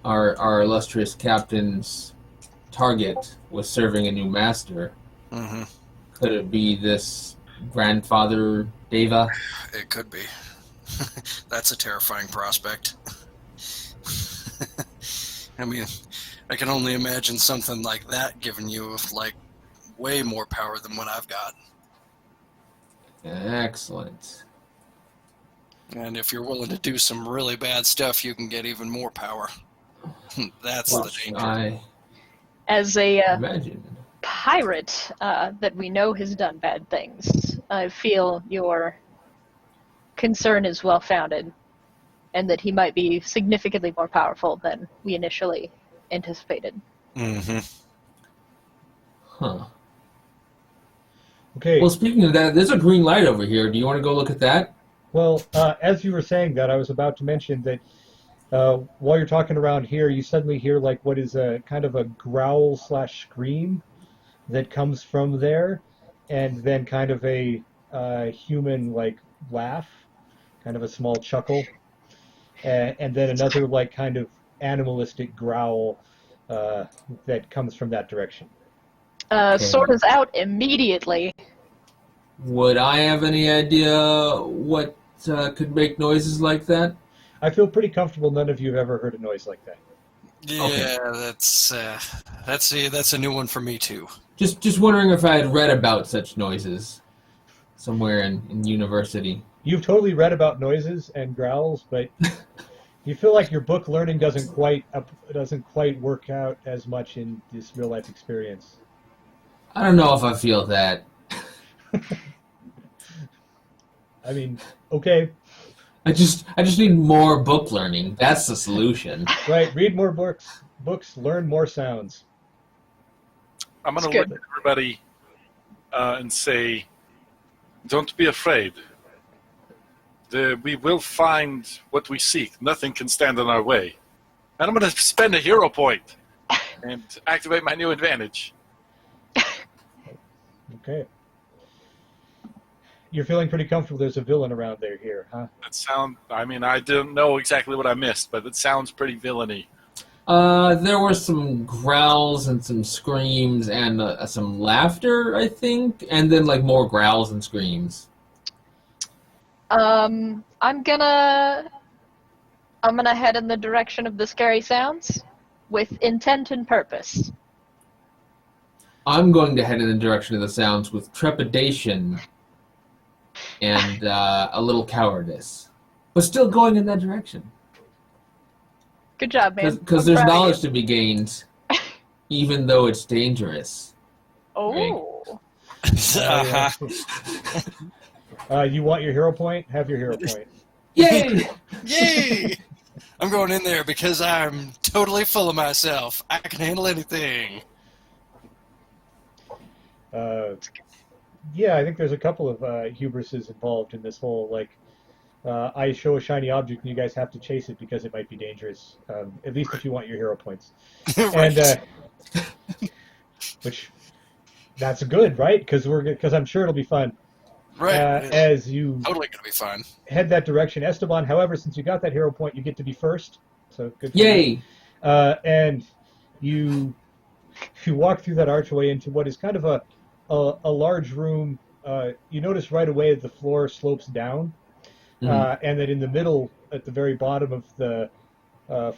B: our illustrious captain's target was serving a new master.
E: Mm-hmm.
B: Could it be this grandfather Deva?
E: It could be. That's a terrifying prospect. I mean, I can only imagine something like that giving you way more power than what I've got.
B: Excellent.
E: And if you're willing to do some really bad stuff, you can get even more power. That's the
B: Which
E: danger.
B: I
A: As a
B: imagine.
A: pirate that we know has done bad things, I feel your concern is well founded, and that he might be significantly more powerful than we initially anticipated.
E: Mm-hmm.
B: Huh.
D: Okay.
B: Well, speaking of that, there's a green light over here. Do you want to go look at that?
D: Well, as you were saying that, I was about to mention that while you're talking around here, you suddenly hear like what is a kind of a growl slash scream that comes from there, and then kind of a human like laugh, kind of a small chuckle, and then another like kind of animalistic growl that comes from that direction.
B: Okay.
A: Sword is out immediately.
B: Would I have any idea what could make noises like that?
D: I feel pretty comfortable none of you have ever heard a noise like that.
E: Yeah,
B: Okay.
E: that's a new one for me too.
B: Just wondering if I had read about such noises somewhere in university.
D: You've totally read about noises and growls, but you feel like your book learning doesn't quite work out as much in this real life experience.
B: I don't know if I feel that.
D: I mean, okay,
B: I just need more book learning. That's the solution.
D: right? Read more books, learn more sounds.
C: I'm going
A: It's
C: to look
A: good.
C: at everybody and say, don't be afraid. We will find what we seek. Nothing can stand in our way. And I'm going to spend a hero point and activate my new advantage.
D: Okay. You're feeling pretty comfortable. There's a villain around there here, huh?
C: I didn't know exactly what I missed, but it sounds pretty villainy.
B: There were some growls and some screams and some laughter, I think, and then like more growls and screams.
A: I'm gonna head in the direction of the scary sounds with intent and purpose.
B: I'm going to head in the direction of the sounds with trepidation and a little cowardice, but still going in that direction.
A: Good job, man.
B: Because
A: I'm
B: there's
A: proud of
B: knowledge
A: you.
B: to be gained, even though it's dangerous.
A: Oh,
D: You want your hero point? Have your hero point.
B: Yay!
E: Yay! I'm going in there because I'm totally full of myself. I can handle anything.
D: Yeah, I think there's a couple of hubrises involved in this whole, like, I show a shiny object and you guys have to chase it because it might be dangerous, at least if you want your hero points.
E: Right.
D: And, which, that's good, right? Because I'm sure it'll be fun.
E: Right.
D: As you
E: Totally gonna be fine.
D: head that direction. Esteban, however, since you got that hero point, you get to be first. So good for you.
B: Yay!
D: And you walk through that archway into what is kind of a large room. You notice right away that the floor slopes down, and that in the middle, at the very bottom of the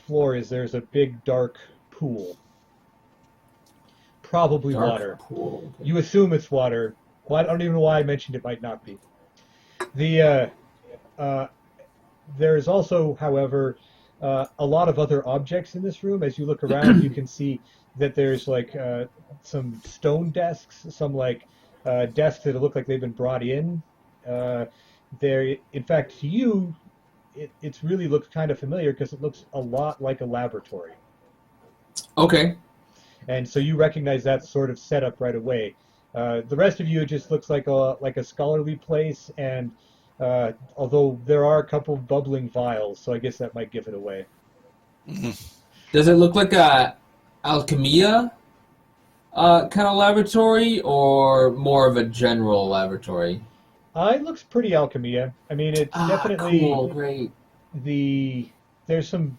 D: floor, there's a big dark pool. Probably
B: Dark
D: water.
B: pool.
D: You assume it's water. Well, I don't even know why I mentioned it might not be. There's also, however, a lot of other objects in this room. As you look around, you can see that there's like some stone desks, some like desks that look like they've been brought in. In fact, to you, it really looks kind of familiar because it looks a lot like a laboratory.
B: Okay.
D: And so you recognize that sort of setup right away. The rest of you, it just looks like a scholarly place, and although there are a couple of bubbling vials, so I guess that might give it away.
B: Does it look like a alchemia kind of laboratory, or more of a general laboratory?
D: It looks pretty alchemia. I mean, it's definitely
B: cool, great.
D: There's some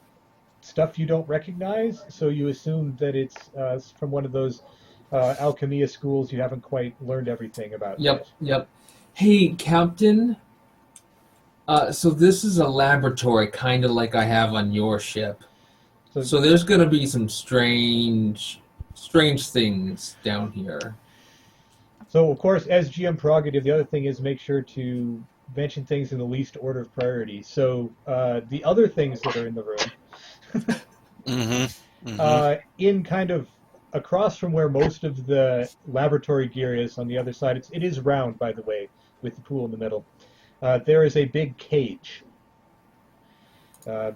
D: stuff you don't recognize, so you assume that it's from one of those alchemia schools you haven't quite learned everything about
B: Yep,
D: yet.
B: yep. Hey, Captain. So this is a laboratory, kind of like I have on your ship. So there's going to be some strange things down here.
D: So, of course, as GM prerogative, the other thing is make sure to mention things in the least order of priority. So, the other things that are in the room, in kind of across from where most of the laboratory gear is on the other side, it is round, by the way, with the pool in the middle. There is a big cage,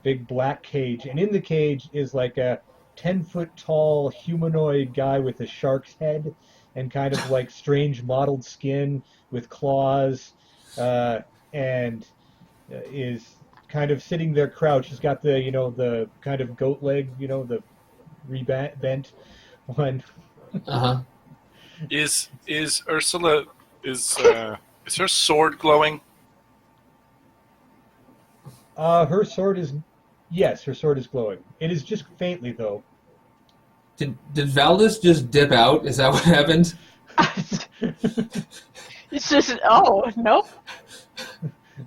D: big black cage, and in the cage is like a 10-foot tall humanoid guy with a shark's head and kind of like strange mottled skin with claws, and is kind of sitting there crouched. He's got the the kind of goat leg, the rebent one.
B: Uh-huh.
C: Is Ursula is her sword glowing?
D: Her sword is, yes, her sword is glowing. It is just faintly though.
B: Did Valdis just dip out? Is that what happened?
A: It's just, oh, nope.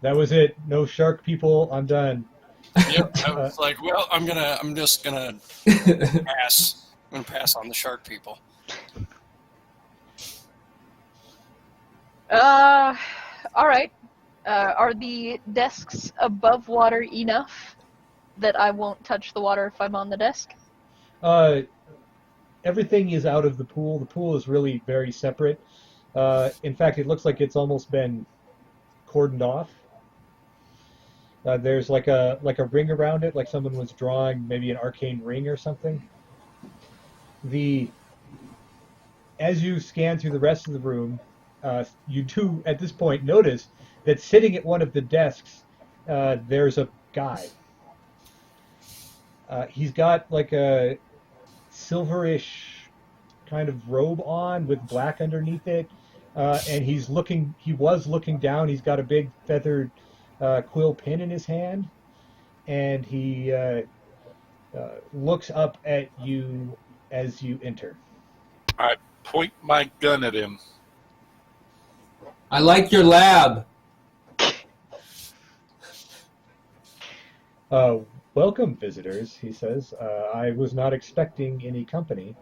D: That was it. No shark people. I'm done.
E: Yep. I was like, well, I'm just gonna pass. I'm gonna pass on the shark people.
A: All right. Are the desks above water enough that I won't touch the water if I'm on the desk?
D: Everything is out of the pool. The pool is really very separate. In fact, it looks like it's almost been cordoned off. There's like a ring around it, like someone was drawing maybe an arcane ring or something. As you scan through the rest of the room, you do at this point notice that sitting at one of the desks, there's a guy. He's got like a silverish kind of robe on with black underneath it, and he was looking down. He's got a big feathered quill pin in his hand, and he looks up at you as you enter.
C: I point my gun at him.
B: I like your lab.
D: Welcome, visitors, he says. I was not expecting any company.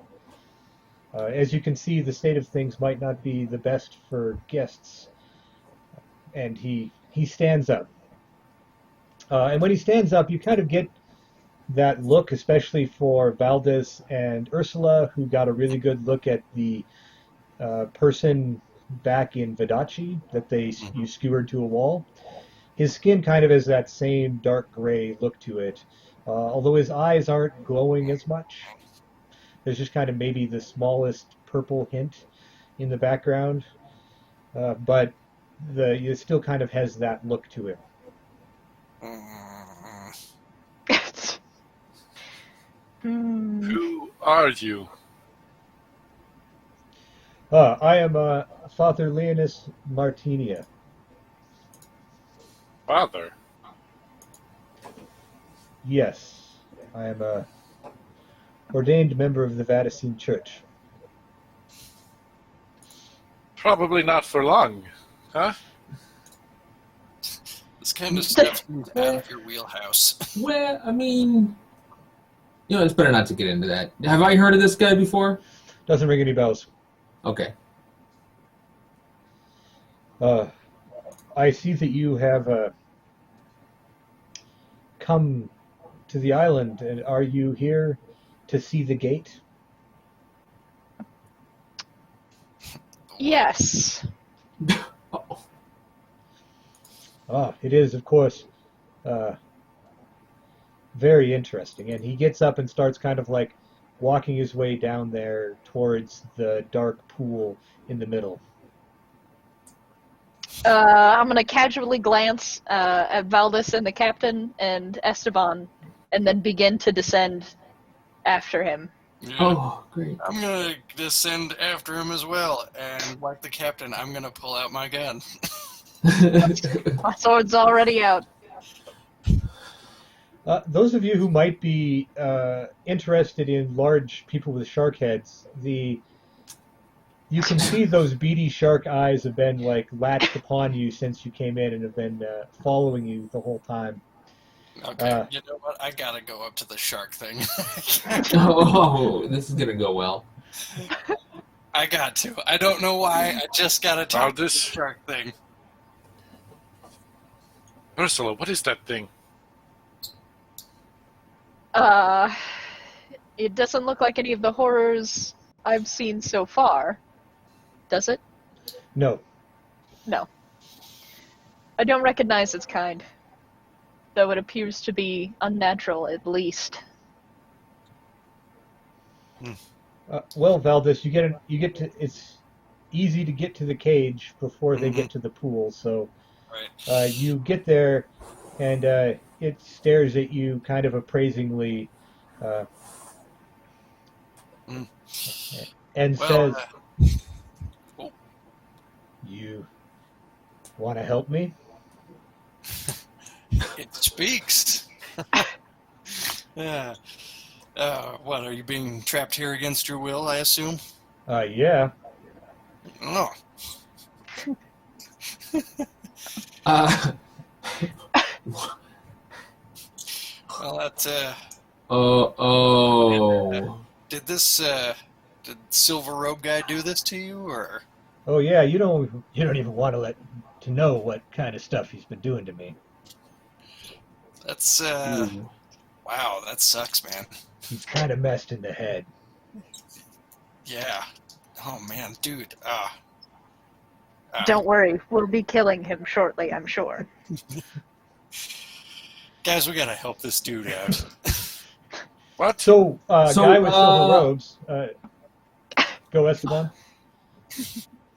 D: As you can see, the state of things might not be the best for guests. And he stands up. And when he stands up, you kind of get that look, especially for Valdez and Ursula, who got a really good look at the person back in Vidachi that you skewered to a wall. His skin kind of has that same dark gray look to it, although his eyes aren't glowing as much. There's just kind of maybe the smallest purple hint in the background, but it still kind of has that look to it.
C: Who are you?
D: I am Father Leonis Martinia.
C: Father?
D: Yes, I am a ordained member of the Vatican Church.
C: Probably not for long, huh?
E: This kind of stuff seems out of your wheelhouse.
B: Well, I mean, it's better not to get into that. Have I heard of this guy before?
D: Doesn't ring any bells.
B: Okay.
D: I see that you have come to the island, and are you here to see the gate?
A: Yes.
D: It is, of course, very interesting. And he gets up and starts kind of like walking his way down there towards the dark pool in the middle.
A: I'm going to casually glance at Valdez and the captain and Esteban, and then begin to descend after him.
E: Yeah.
B: Oh, great.
E: I'm gonna descend after him as well, and like the captain, I'm gonna pull out my gun.
A: My sword's already out.
D: Those of you who might be interested in large people with shark heads, you can see those beady shark eyes have been like latched upon you since you came in and have been following you the whole time.
E: Okay, you know what? I gotta go up to the shark thing.
B: Oh, this is gonna go well.
E: I got to. I don't know why. I just got to talk to the
C: Valdis?
E: shark thing.
C: Ursula, what is that thing?
A: It doesn't look like any of the horrors I've seen so far. Does it?
D: No.
A: No. I don't recognize its kind, though it appears to be unnatural at least.
D: Well, Valdis, you get to. It's easy to get to the cage before they get to the pool. So
E: Right.
D: you get there, and it stares at you kind of appraisingly, uh,
E: Mm.
D: and
E: Well,
D: says,
E: oh,
D: "You want to help me?"
E: it speaks. Yeah. What, are you being trapped here against your will, I assume?
D: Yeah.
E: Oh.
B: Uh,
E: Well, that,
B: oh.
E: did Silver Robe guy do this to you, or?
D: Oh yeah. You don't even want to know what kind of stuff he's been doing to me.
E: That's,
B: Ooh.
E: wow, that sucks, man.
D: He's kind of messed in the head.
E: Yeah. Oh, man, dude,
A: Don't worry, we'll be killing him shortly, I'm sure.
E: guys, we gotta help this dude out.
C: What?
D: So, guy with silver
B: uh,
D: robes. Go Esteban.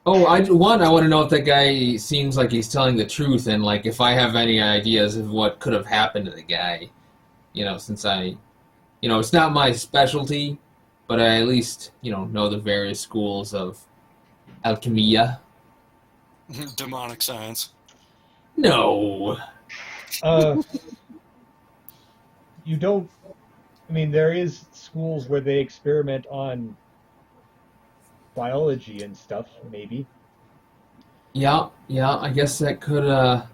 B: Oh, I want to know if that guy seems like he's telling the truth, and like if I have any ideas of what could have happened to the guy. Since it's not my specialty, but I at least know the various schools of alchemia.
E: Demonic science.
B: No.
D: You don't. I mean, there is schools where they experiment on biology and stuff. Maybe.
B: Yeah. I guess that could. Ugh.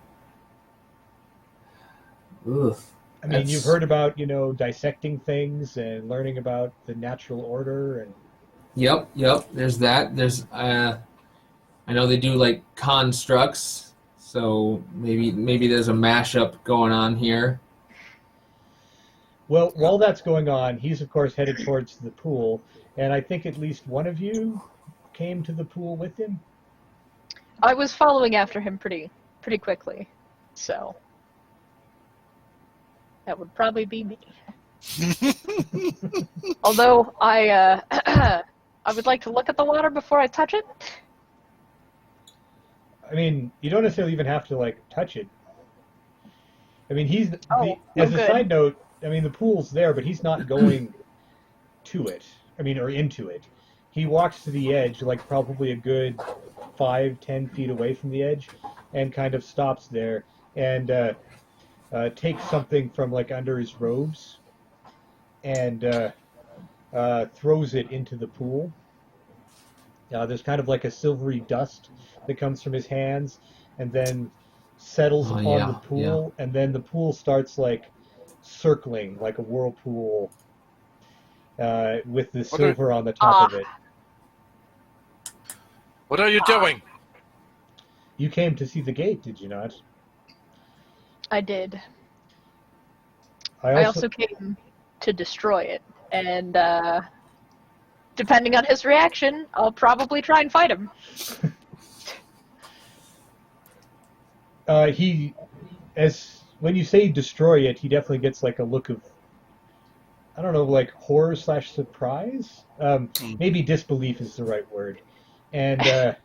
D: I mean, you've
B: That's-
D: heard about dissecting things and learning about the natural order and.
B: Yep. There's that. I know they do like constructs, so maybe there's a mashup going on here.
D: Well, while that's going on, he's of course headed towards the pool, and I think at least one of you came to the pool with him.
A: I was following after him pretty quickly, so that would probably be me. Although I I would like to look at the water before I touch it.
D: I mean, you don't necessarily even have to like touch it. I mean,
A: Oh,
D: as a
A: good.
D: side note, I mean the pool's there, but he's not going to it. I mean, or into it. He walks to the edge, like probably a good 5-10 feet away from the edge, and kind of stops there and takes something from like under his robes and throws it into the pool. There's kind of like a silvery dust that comes from his hands and then settles
B: Oh,
D: upon
B: yeah,
D: the pool, and then the pool starts like circling like a whirlpool with the silver on the top of it.
C: What are you doing?
D: You came to see the gate, did you not?
A: I did.
D: I
A: I also came to destroy it, and depending on his reaction, I'll probably try and fight him.
D: When you say destroy it, he definitely gets like a look of, I don't know, like horror / surprise. Maybe disbelief is the right word, and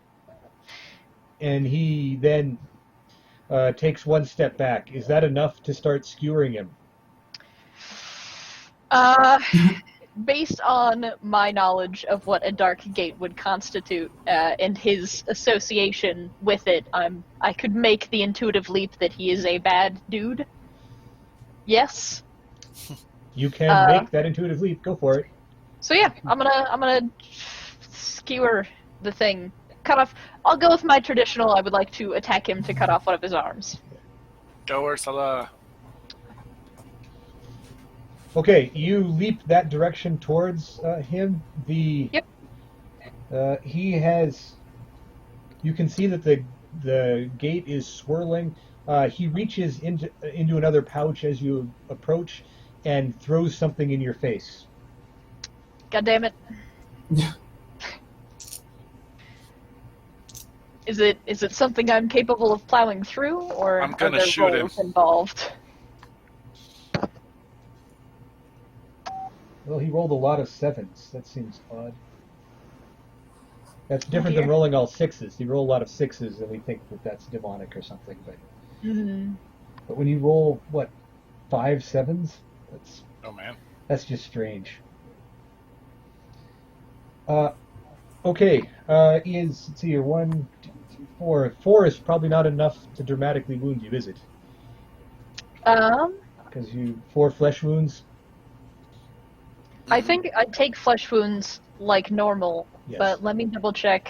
D: and he then takes one step back. Is that enough to start skewering him?
A: Based on my knowledge of what a dark gate would constitute and his association with it, I could make the intuitive leap that he is a bad dude. Yes.
D: You can make that intuitive leap. Go for it.
A: So yeah, I'm gonna skewer the thing. Cut off. I'll go with my traditional. I would like to attack him to cut off one of his arms.
C: Go, Ursula.
D: Okay, you leap that direction towards him. The
A: Yep.
D: He has. You can see that the gate is swirling. He reaches into another pouch as you approach and throws something in your face.
A: God damn it. Is it something I'm capable of plowing through, or
C: I'm
A: are
C: gonna
A: there
C: shoot him.
A: rolls involved?
D: Well, he rolled a lot of 7s. That seems odd. That's different than
A: dear.
D: rolling all 6s. You roll a lot of 6s, and we think that that's demonic or something. But when you roll, what, 5 7s?
C: Oh man.
D: That's just strange. Okay. Let's see here, 1, 2, 3, 4. 4 is probably not enough to dramatically wound you, is it? Because 4 flesh wounds.
A: I think I'd take flesh wounds like normal,
D: Yes.
A: but let me double check.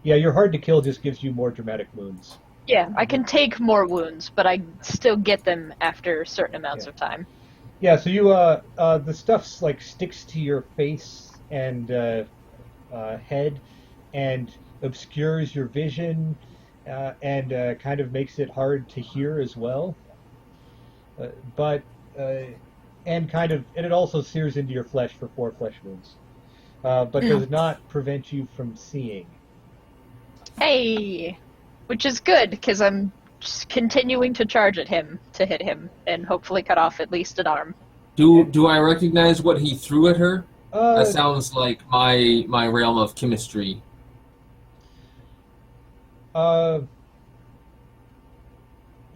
D: Yeah, your hard to kill just gives you more dramatic wounds.
A: Yeah, I can take more wounds, but I still get them after certain amounts
D: Yeah.
A: of time.
D: Yeah, so you the stuff's like sticks to your face and head and obscures your vision and kind of makes it hard to hear as well. But and it also sears into your flesh for 4 flesh wounds, but does not prevent you from seeing.
A: Hey! Which is good, because I'm just continuing to charge at him to hit him, and hopefully cut off at least an arm.
B: Do I recognize what he threw at her?
D: Uh,
B: That sounds like my realm of chemistry.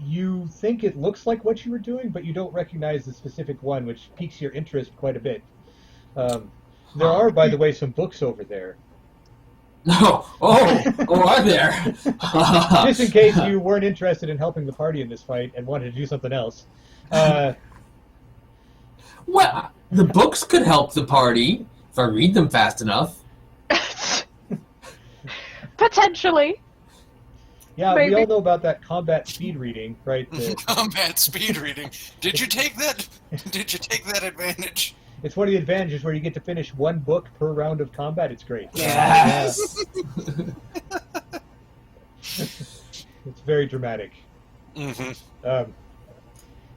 D: You think it looks like what you were doing, but you don't recognize the specific one, which piques your interest quite a bit. There are, by the way, some books over there.
B: No. Oh, are there?
D: Just in case you weren't interested in helping the party in this fight and wanted to do something else.
B: Well, the books could help the party if I read them fast enough.
A: Potentially.
D: Yeah,
A: Maybe.
D: we all know about that combat speed reading, right?
E: Combat speed reading. Did you take that? Did you take that advantage?
D: It's one of the advantages where you get to finish 1 book per round of combat. It's great.
B: Yes.
D: It's very dramatic.
E: Mm-hmm.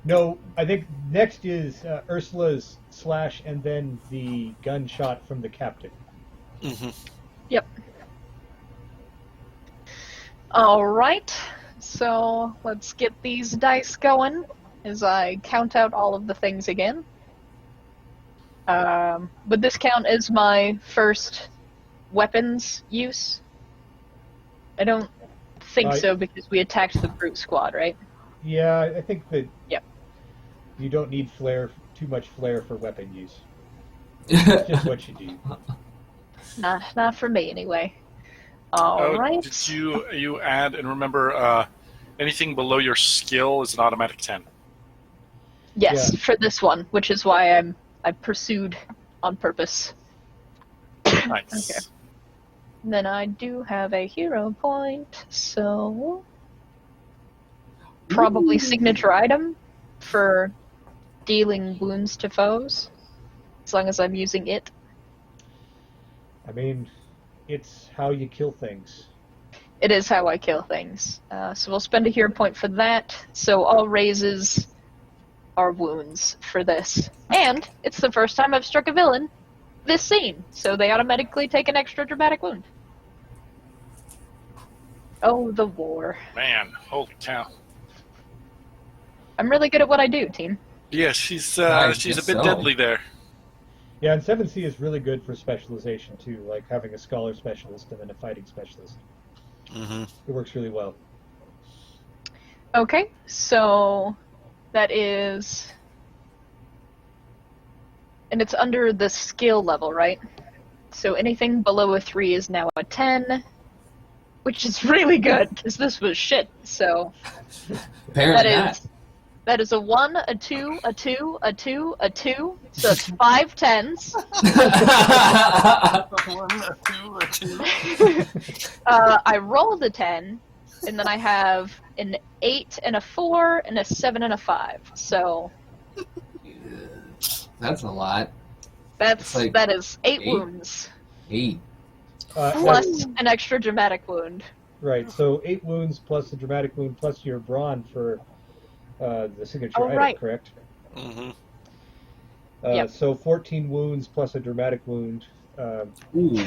D: No, I think next is Ursula's slash and then the gunshot from the captain.
E: Mm-hmm.
A: Yep. Alright, so let's get these dice going as I count out all of the things again. Would this count as my first weapons use? I don't think so, because we attacked the brute squad, right?
D: Yeah, I think that
A: Yep.
D: you don't need too much flair for weapon use. It's just what you do.
A: Not for me, anyway. Alright.
C: Did you add, and remember, anything below your skill is an automatic 10.
A: Yes,
D: Yeah.
A: for this one, which is why I pursued on purpose.
C: Nice.
A: Okay. And then I do have a hero point, so probably signature item for dealing wounds to foes, as long as I'm using it.
D: I mean, it's how you kill things.
A: It is how I kill things. So we'll spend a hero point for that. So all raises are wounds for this. And it's the first time I've struck a villain this scene, so they automatically take an extra dramatic wound. Oh, the war.
C: Man, holy cow.
A: I'm really good at what I do, team.
C: Yeah, she's
B: I
C: a
B: guess
C: bit
B: so.
C: deadly there.
D: Yeah, and 7C is really good for specialization too, like having a scholar specialist and then a fighting specialist.
E: Mm-hmm.
D: It works really well.
A: Okay, so that is... And it's under the skill level, right? So anything below a 3 is now a 10, which is really good, because this was shit, so...
B: Apparently not.
A: That is a 1, a 2, a 2, a 2, a 2, so it's 5 10s.
E: A 2.
A: I rolled a 10, and then I have an 8 and a 4 and a 7 and a 5. So
B: That's a lot.
A: that is 8
B: 8?
A: wounds.
B: 8.
A: Plus an extra dramatic wound.
D: Right, so 8 wounds plus the dramatic wound plus your brawn for the signature
A: Oh,
D: item,
A: right.
D: correct?
E: Mm-hmm.
A: Yep.
D: So 14 wounds plus a dramatic wound,
B: Ooh.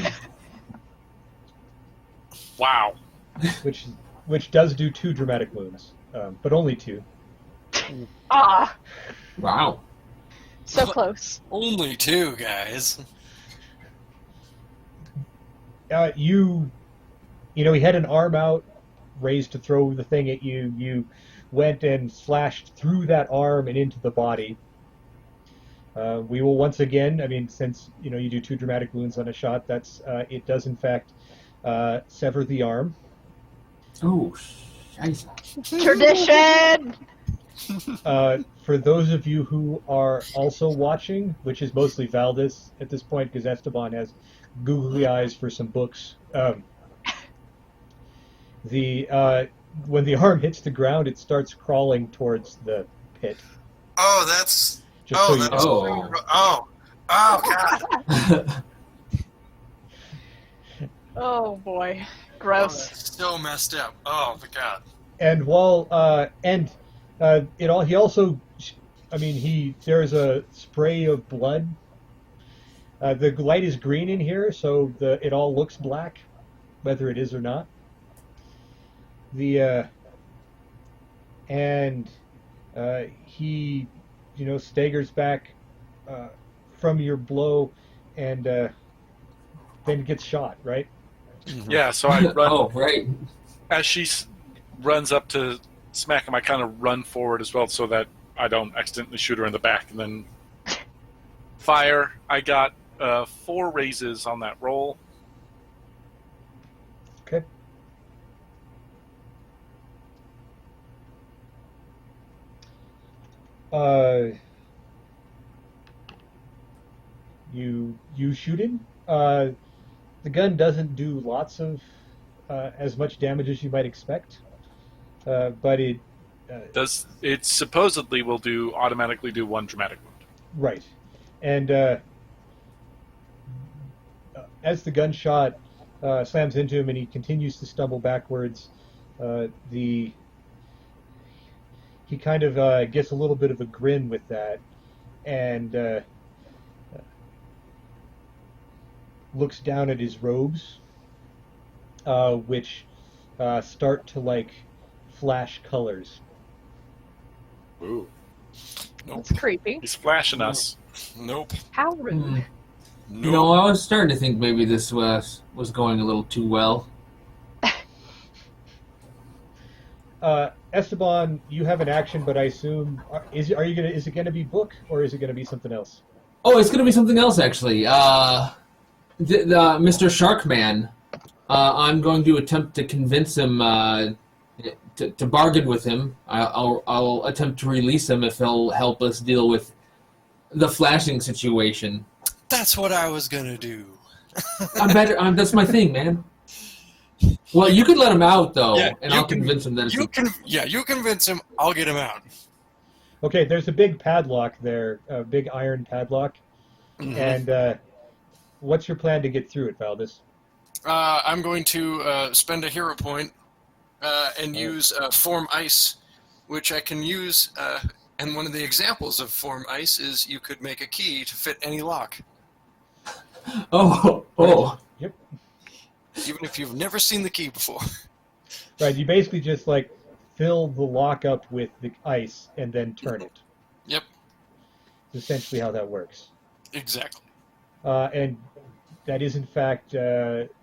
C: Wow.
D: which does do 2 dramatic wounds, but only 2.
A: Ah,
B: Wow.
A: so close.
E: Only 2, guys.
D: He had an arm out, raised to throw the thing at you. You went and slashed through that arm and into the body. We will once again, since you do 2 dramatic wounds on a shot, it does in fact sever the arm.
B: Oh, scheiße.
A: Tradition!
D: For those of you who are also watching, which is mostly Valdez at this point, because Esteban has googly eyes for some books. When the arm hits the ground, it starts crawling towards the pit.
E: Oh, that's...
D: Just so you
E: that's...
D: know.
E: God.
A: Oh boy.
E: Oh,
A: Gross.
E: that's so messed up. Oh, my God.
D: And he also, there's a spray of blood. The light is green in here, so it all looks black, whether it is or not. He, staggers back from your blow, and then gets shot. Right?
E: Mm-hmm.
C: Yeah, so I run.
B: Oh, right.
C: As she runs up to smack him, I kind of run forward as well so that I don't accidentally shoot her in the back and then fire. I got 4 raises on that roll.
D: Okay. You shoot him. The gun doesn't do lots of as much damage as you might expect, but it
C: It supposedly will automatically do 1 dramatic wound.
D: right. And as the gunshot slams into him and he continues to stumble backwards, he kind of gets a little bit of a grin with that, and looks down at his robes, which start to flash colors.
C: Ooh.
E: Nope.
A: That's creepy.
C: He's flashing us.
E: Nope.
A: How rude.
E: Nope.
B: I was starting to think maybe this was going a little too well.
D: Esteban, you have an action, but I assume is it gonna be book or is it gonna be something else?
B: Oh, it's going to be something else, actually. Mr. Sharkman, I'm going to attempt to convince him to bargain with him. I'll attempt to release him if he'll help us deal with the flashing situation.
E: That's what I was gonna do.
B: I'm better. That's my thing, man. Well, you could let him out though,
E: Yeah,
B: and
E: you
B: I'll
E: can-
B: convince him that.
E: You convince him. I'll get him out.
D: Okay, there's a big padlock there, a big iron padlock, and what's your plan to get through it, Valdez?
E: I'm going to spend a hero point and use Form Ice, which I can use. And one of the examples of Form Ice is you could make a key to fit any lock,
B: Oh.
D: Yep.
E: even if you've never seen the key before.
D: Right, you basically just fill the lock up with the ice and then turn it.
E: Yep,
D: That's essentially how that works.
E: exactly.
D: And that is in fact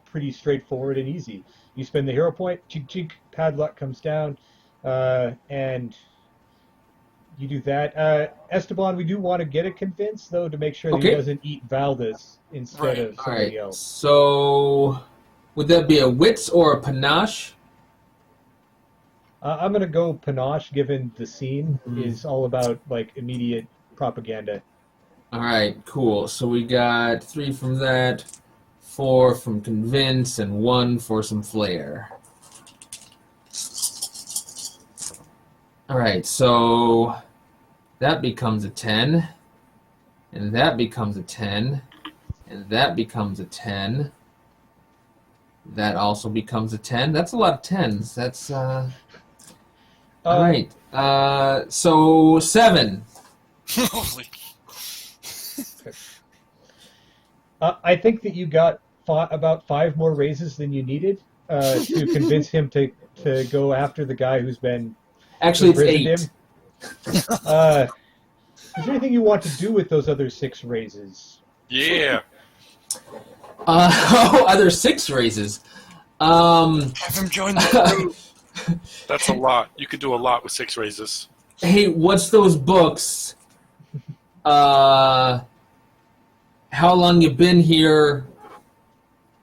D: pretty straightforward and easy. You spend the hero point, chink chink, padlock comes down, and you do that. Esteban, we do want to get it convinced though to make sure that he
B: Okay.
D: doesn't eat Valdez instead
E: Right.
D: of
B: All
D: somebody
B: right.
D: else.
B: So, would that be a wits or a panache?
D: I'm gonna go panache, given the scene is all about immediate propaganda.
B: All right, cool. So we got 3 from that, 4 from convince, and 1 for some flair. All right, so that becomes a 10, and that becomes a 10, And that becomes a 10. That also becomes a 10. That's a lot of 10s. That's, all right. So 7.
E: Holy.
D: I think that you got about 5 more raises than you needed to convince him to go after the guy who's been
B: Actually, it's
D: imprisoned
B: 8.
D: him. Is there anything you want to do with those other 6 raises?
C: Yeah.
B: Other 6 raises.
E: Have him join the crew.
C: That's a lot. You could do a lot with 6 raises.
B: Hey, what's those books? How long you been here?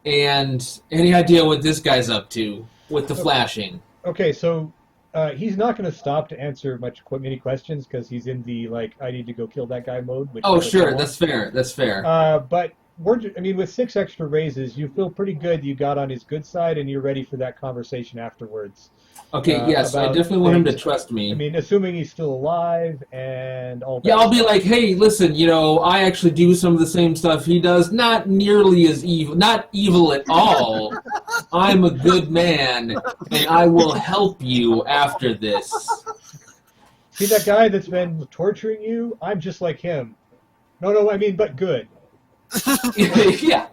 B: And any idea what this guy's up to with the flashing?
D: Okay, so he's not going to stop to answer many questions because he's in the I need to go kill that guy mode. Which
B: Oh,
D: is
B: sure, that's fair. That's fair.
D: But with 6 extra raises, you feel pretty good. You got on his good side, and you're ready for that conversation afterwards.
B: Okay, yes, I definitely want him to trust me.
D: I mean, assuming he's still alive and all that.
B: Yeah, I'll be like, hey, listen, I actually do some of the same stuff he does. Not nearly as evil. Not evil at all. I'm a good man, and I will help you after this.
D: See that guy that's been torturing you? I'm just like him. No, I mean, but good.
B: Yeah.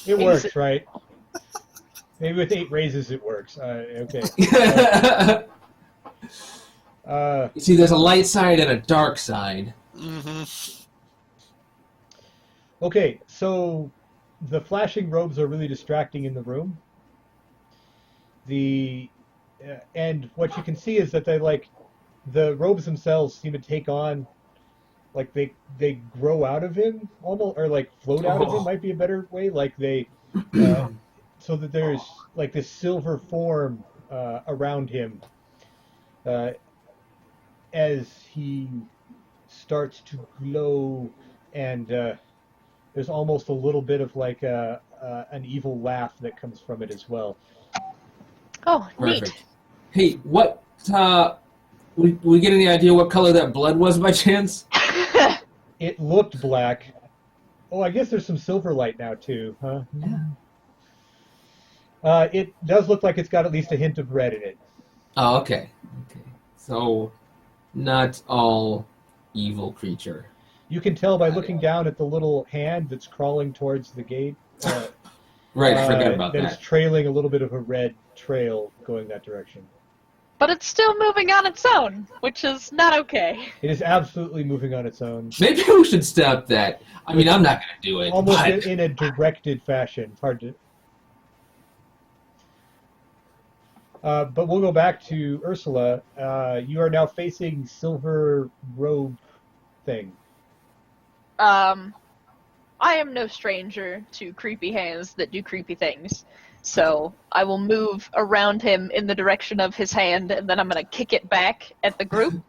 D: It works, right? Maybe with 8 raises it works. Okay.
B: See, there's a light side and a dark side.
E: Mm-hmm.
D: Okay, so the flashing robes are really distracting in the room. And what you can see is that the robes themselves seem to take on, they grow out of him almost, or float out of him might be a better way. So that there's this silver form around him as he starts to glow, and there's almost a little bit of an evil laugh that comes from it as well.
A: Oh, neat.
B: Perfect. Hey, what? We get any idea what color that blood was by chance?
D: It looked black. Oh, I guess there's some silver light now too, huh?
B: Yeah.
D: It does look like it's got at least a hint of red in it.
B: Oh, okay. So, not all evil creature.
D: You can tell by looking down at the little hand that's crawling towards the gate.
B: Right, I forgot about
D: that. It's
B: that.
D: trailing a little bit of a red trail going that direction.
A: But it's still moving on its own, which is not okay.
D: It is absolutely moving on its own.
B: Maybe we should stop that. I mean, I'm not going to do it.
D: Almost
B: but...
D: in a directed fashion. It's hard to... but we'll go back to Ursula. You are now facing Silver Robe thing.
A: I am no stranger to creepy hands that do creepy things. So I will move around him in the direction of his hand, and then I'm going to kick it back at the group.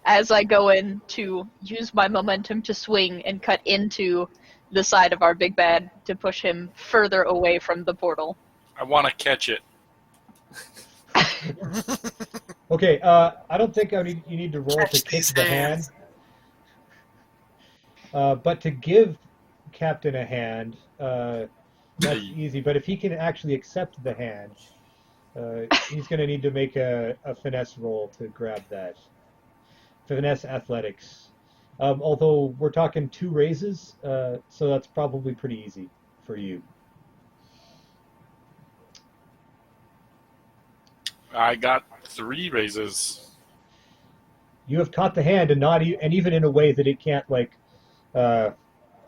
A: As I go in to use my momentum to swing and cut into the side of our big bad to push him further away from the portal.
C: I want to catch it.
D: Okay, I don't think you need to roll to kick the hand. But to give Captain a hand, that's easy. But if he can actually accept the hand, he's going to need to make a finesse roll to grab that. Finesse athletics. Although we're talking 2 raises, so that's probably pretty easy for you.
C: I got 3 raises.
D: You have caught the hand, and and even in a way that it can't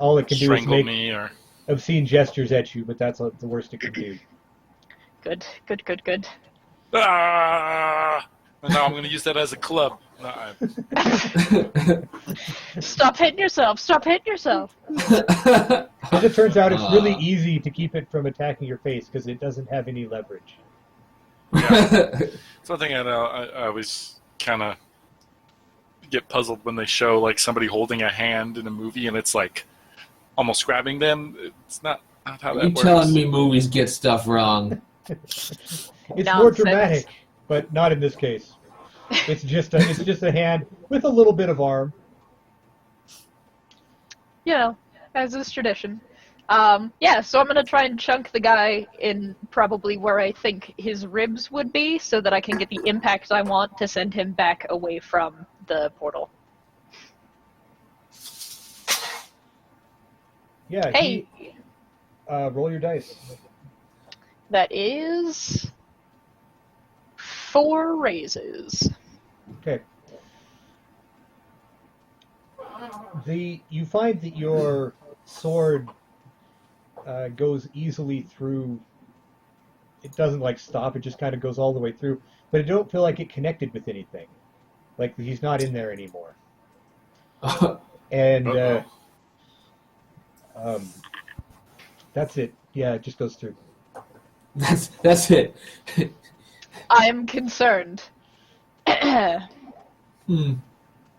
D: all it can do is
C: Strangle
D: make
C: me or
D: obscene gestures at you, but that's the worst it can do.
A: Good.
C: ah! And now I'm going to use that as a club. No,
A: Stop hitting yourself.
D: As it turns out, it's really easy to keep it from attacking your face because it doesn't have any leverage.
C: Yeah. Something I always kind of get puzzled when they show somebody holding a hand in a movie and it's almost grabbing them. It's not how that works.
B: You telling me movies get stuff wrong?
D: It's
A: Nonsense.
D: more dramatic, but not in this case. It's just a hand with a little bit of arm.
A: as is tradition. So I'm gonna try and chunk the guy in probably where I think his ribs would be, so that I can get the impact I want to send him back away from the portal.
D: Yeah.
A: Hey,
D: Roll your dice.
A: that is 4 raises.
D: Okay. You find that your sword goes easily through. It doesn't like stop. It just kind of goes all the way through. But I don't feel like it connected with anything. Like he's not in there anymore. And that's it. Yeah, it just goes through.
B: That's it.
A: I'm concerned.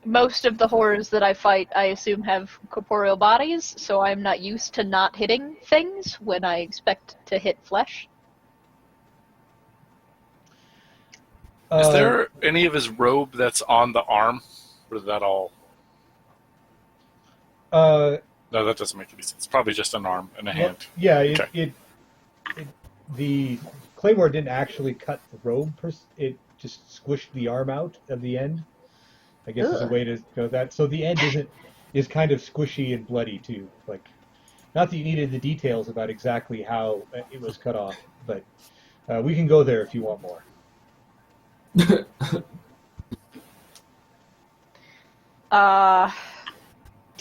A: Most of the horrors that I fight, I assume, have corporeal bodies, so I'm not used to not hitting things when I expect to hit flesh.
C: Is there any of his robe that's on the arm? Or is that all? No, that doesn't make any sense. It's probably just an arm and a hand.
D: Yeah,
C: Okay.
D: The claymore didn't actually cut the robe. It just squished the arm out of the end. I guess is a way to go that. So the end is kind of squishy and bloody too. Like, not that you needed the details about exactly how it was cut off, but we can go there if you want more.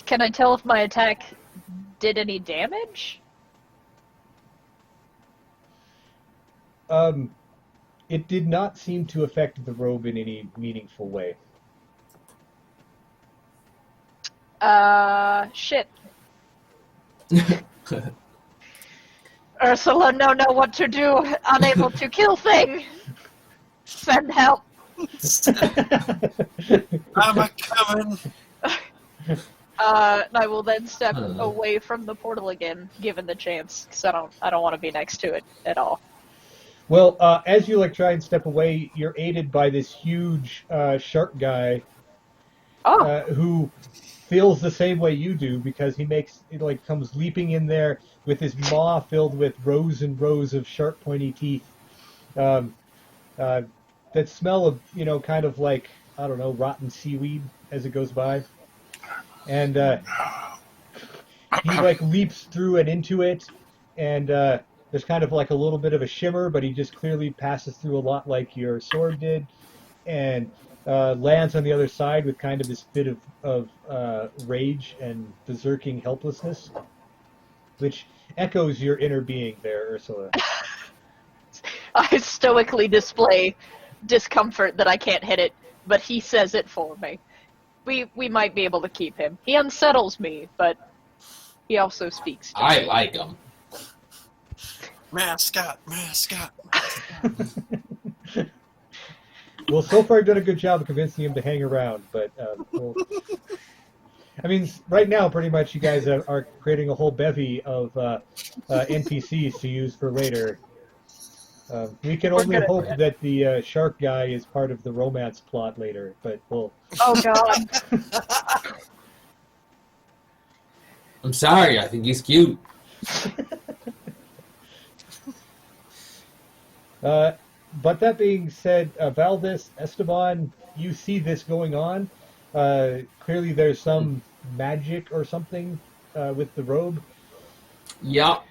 A: Can I tell if my attack did any damage?
D: It did not seem to affect the robe in any meaningful way.
A: Shit. Ursula, know what to do. Unable to kill thing. Send help.
E: I'm a coming.
A: I will then step away from the portal again, given the chance, because I don't want to be next to it at all.
D: Well, as you try and step away, you're aided by this huge shark guy who feels the same way you do, because he comes leaping in there with his maw filled with rows and rows of sharp pointy teeth that smell of kind of like, I don't know, rotten seaweed as it goes by, and he leaps through and into it, and there's kind of like a little bit of a shimmer, but he just clearly passes through a lot like your sword did, and lands on the other side with kind of this fit of rage and berserking helplessness, which echoes your inner being there, Ursula.
A: I stoically display discomfort that I can't hit it, but he says it for me. We might be able to keep him. He unsettles me, but he also speaks to
B: I
A: me.
B: like him.
E: Mascot.
D: Well, so far you've done a good job of convincing him to hang around, but right now, pretty much you guys are creating a whole bevy of NPCs to use for later. We can only hope that the shark guy is part of the romance plot later, but we'll...
A: Oh, God.
B: I'm sorry, I think he's cute.
D: But that being said, Valdez, Esteban, you see this going on. Clearly there's some magic or something with the robe.
B: Yep.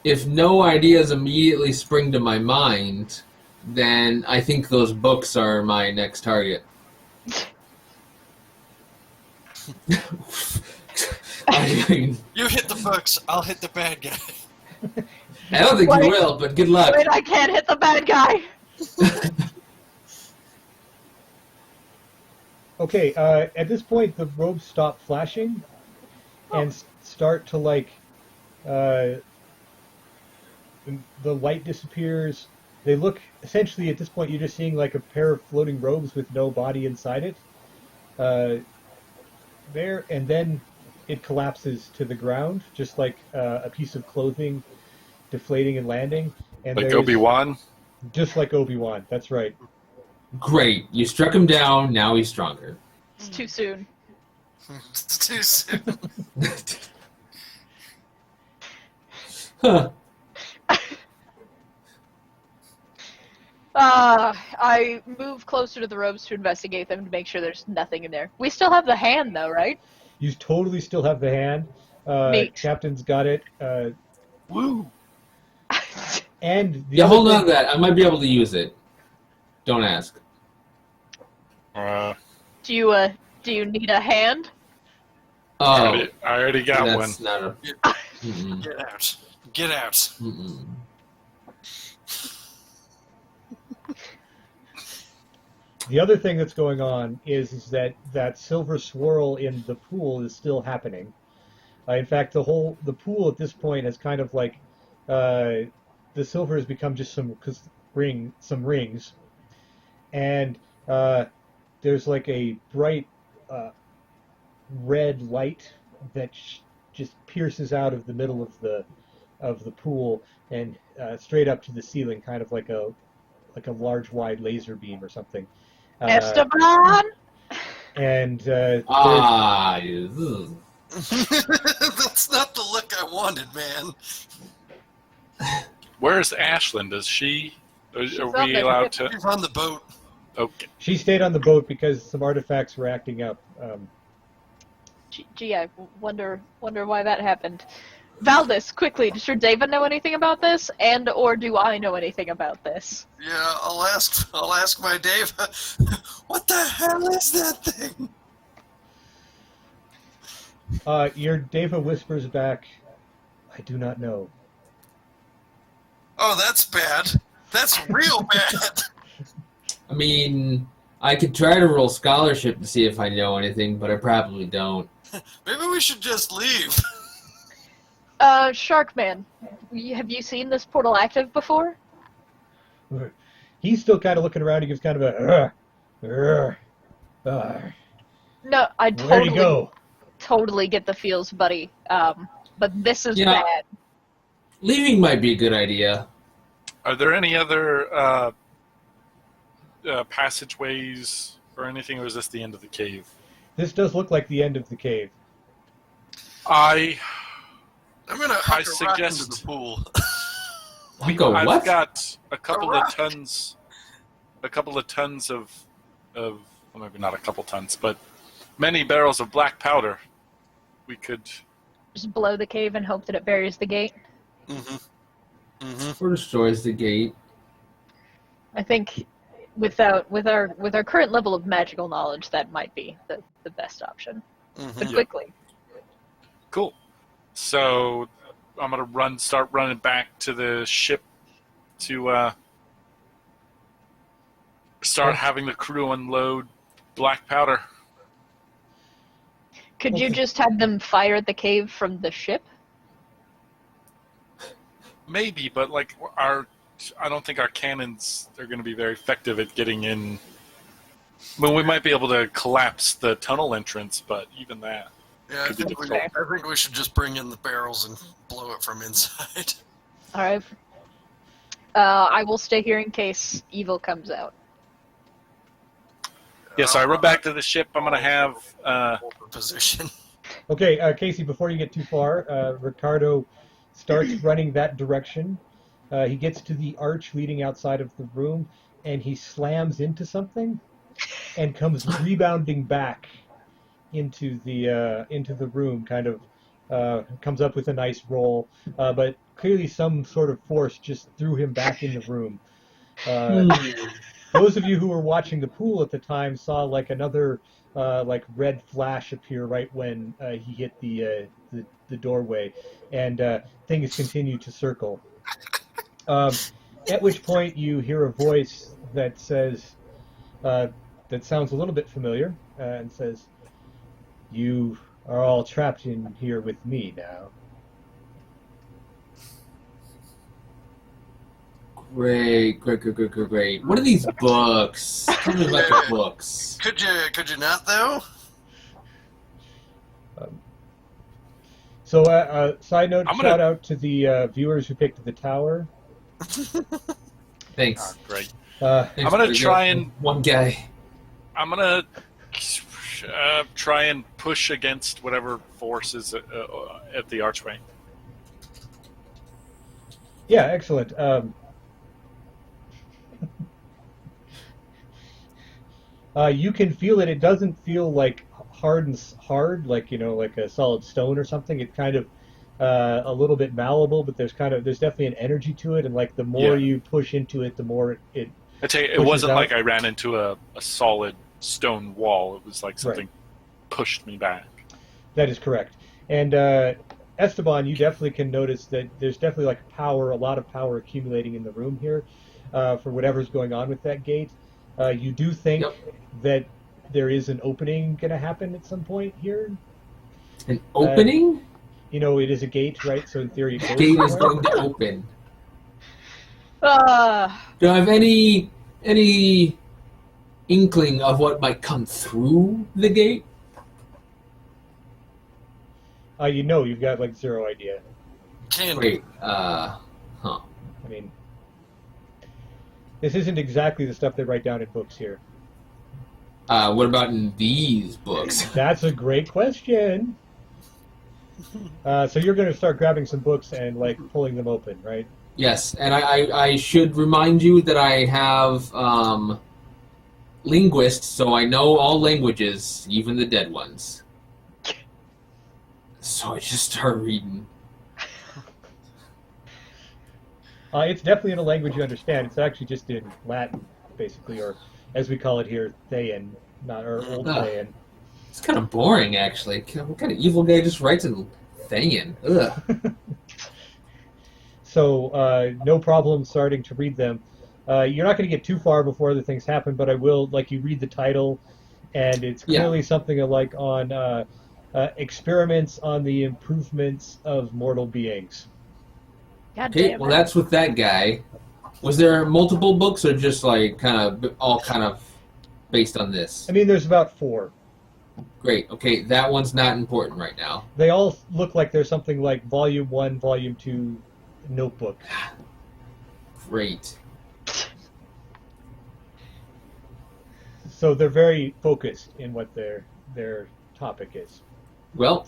B: If no ideas immediately spring to my mind, then I think those books are my next target. I mean,
E: You hit the books, I'll hit the bad guy.
B: I don't think you will, but good luck.
A: Wait, I can't hit the bad guy!
D: Okay, at this point the robes stop flashing and start to the light disappears. They look, essentially at this point you're just seeing like a pair of floating robes with no body inside it. There, and then it collapses to the ground, just like a piece of clothing deflating and landing. And
C: Like Obi-Wan?
D: Just like Obi-Wan, that's right.
B: Great. You struck him down, now he's stronger.
A: It's too soon.
E: It's too soon.
B: Huh.
A: I move closer to the ropes to investigate them to make sure there's nothing in there. We still have the hand, though, right?
D: You totally still have the hand.
A: Neat.
D: Captain's got it.
C: Woo!
D: And the
B: Yeah,
D: other
B: hold
D: thing,
B: on to that. I might be able to use it. Don't ask.
A: Do you need a hand?
B: Oh,
C: I already got one.
B: that's not a. Mm-mm.
E: Get out. Get out.
B: Mm-mm.
D: the other thing that's going on is that silver swirl in the pool is still happening. In fact, the pool at this point has kind of like the silver has become just some rings, and there's like a bright red light that just pierces out of the middle of the pool and straight up to the ceiling, kind of like a large wide laser beam or something.
A: Esteban!
D: And
B: Ugh.
E: That's not the look I wanted, man.
C: Where's Ashland? Is she?
A: She's
C: Are
A: on
C: we
A: the
C: allowed
A: ship.
C: to?
E: He's on the boat.
C: Okay.
D: she stayed on the boat because some artifacts were acting up.
A: Gee, I wonder why that happened. Valdis, quickly, does your David know anything about this, and or do I know anything about this?
E: Yeah, I'll ask my Dave. What the hell is that thing?
D: Your Deva whispers back, "I do not know."
E: Oh, that's bad. That's real bad.
B: I mean, I could try to roll scholarship to see if I know anything, but I probably don't.
E: Maybe we should just leave.
A: Sharkman, have you seen this portal active before?
D: He's still kind of looking around. He gives kind of a,
A: No, I
D: where'd he go?
A: totally get the feels, buddy. But this is
B: Yeah.
A: bad.
B: Leaving might be a good idea.
C: Are there any other passageways or anything, or is this the end of the cave?
D: This does look like the end of the cave.
C: I'm
E: gonna
C: I
E: huck a rock into
C: suggest-
E: the pool.
B: You go,
C: I've
B: what?
C: got a couple
E: rock.
C: of tons of well, maybe not a couple tons, but many barrels of black powder. We could.
A: Just blow the cave and hope that it buries the gate.
B: Or destroys the gate.
A: I think with our current level of magical knowledge, that might be the best option. But quickly.
C: Cool. So I'm gonna start running back to the ship to start having the crew unload black powder.
A: Could you
D: Okay.
A: just have them fire at the cave from the ship?
C: Maybe, but like I don't think our cannons are going to be very effective at getting in. Well, we might be able to collapse the tunnel entrance, but even that.
E: Yeah, I
C: Could be
E: think
C: difficult.
E: we should just bring in the barrels and blow it from inside.
A: All right. I will stay here in case evil comes out.
C: Yeah, so I run back to the ship. I'm going to have.
E: Position.
D: Okay, Casey, before you get too far, Ricardo starts running that direction. He gets to the arch leading outside of the room, and he slams into something and comes rebounding back into the room, kind of comes up with a nice roll, but clearly some sort of force just threw him back in the room. Those of you who were watching the pool at the time saw like another like red flash appear right when he hit the doorway, and things continue to circle. At which point you hear a voice that says, that sounds a little bit familiar, and says, "You are all trapped in here with me now."
B: Great. What are these books? Tell me about the books.
E: Could you not though?
D: So, side note,
C: I'm gonna-
D: shout out to the viewers who picked the tower.
B: Thanks.
C: Great.
D: Uh,
B: Thanks
C: I'm gonna
B: for the
C: try
B: guy.
C: and-
B: One guy.
C: I'm going to try and push against whatever force is at the archway.
D: Yeah, excellent. You can feel it. It doesn't feel like hard, like like a solid stone or something. It kind of a little bit malleable, but there's definitely an energy to it, and like the more you push into it, the more it.
C: I tell you, it wasn't like I ran into a solid stone wall. It was like something pushed me back.
D: That is correct. And Esteban, you definitely can notice that there's definitely like a lot of power accumulating in the room here for whatever's going on with that gate. You do think that there is an opening going to happen at some point here?
B: An opening?
D: It is a gate, right? So in theory, it
B: The
D: goes
B: gate is
D: somewhere.
B: going to open. Do I have any inkling of what might come through the gate?
D: You've got like zero idea.
B: Wait,
D: I mean, this isn't exactly the stuff they write down in books here.
B: What about in these books?
D: That's a great question. So you're going to start grabbing some books and like pulling them open, right?
B: Yes, and I should remind you that I have linguist, so I know all languages, even the dead ones. So I just start reading.
D: It's definitely in a language you understand. It's actually just in Latin, basically, or as we call it here, Thayan, or Old Thayan.
B: It's kind of boring, actually. What kind of evil guy just writes in Thayan? Ugh.
D: So no problem starting to read them. You're not going to get too far before other things happen, but I will, you read the title, and it's clearly something like on experiments on the improvements of mortal beings.
A: God
B: Okay,
A: damn
B: well
A: it.
B: that's with that guy. Was there multiple books, or just all kind of based on this?
D: I mean, there's about 4.
B: Great. Okay, that one's not important right now.
D: They all look like there's something like Volume 1, Volume 2 notebook.
B: Great.
D: So they're very focused in what their topic is.
B: Well,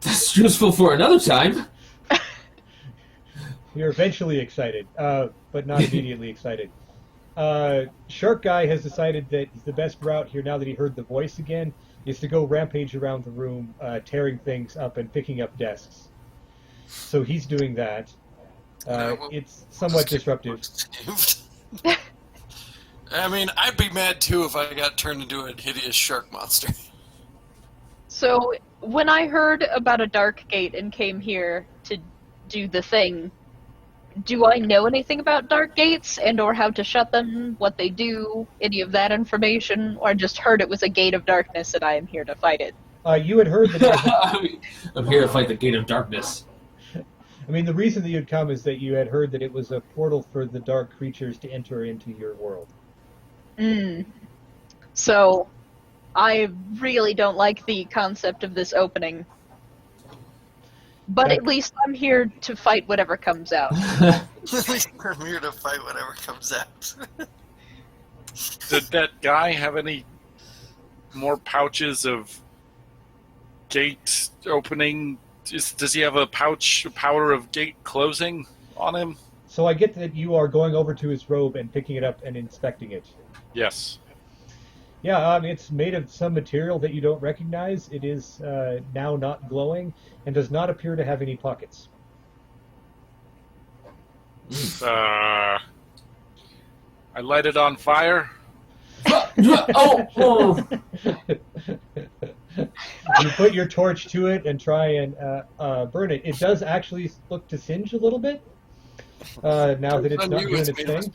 B: that's useful for another time.
D: You're eventually excited, but not immediately excited. Shark Guy has decided that the best route here, now that he heard the voice again, is to go rampage around the room, tearing things up and picking up desks. So he's doing that. It's somewhat disruptive.
E: I mean, I'd be mad too if I got turned into a hideous shark monster.
A: So, when I heard about a dark gate and came here to do the thing, do I know anything about dark gates and or how to shut them, what they do, any of that information, or I just heard it was a gate of darkness and I am here to fight it?
D: You had heard that.
B: I'm here to fight the gate of darkness.
D: I mean, the reason that you'd come is that you had heard that it was a portal for the dark creatures to enter into your world.
A: So, I really don't like the concept of this opening. But at least I'm here to fight whatever comes out.
E: I'm here to fight whatever comes out.
C: Did that guy have any more pouches of gate opening? Does he have a power of gate closing on him?
D: So I get that you are going over to his robe and picking it up and inspecting it.
C: Yes.
D: Yeah, it's made of some material that you don't recognize. It is now not glowing and does not appear to have any pockets.
C: I light it on fire.
B: Oh!
D: You put your torch to it and try and burn it. It does actually look to singe a little bit now that it's not doing its thing.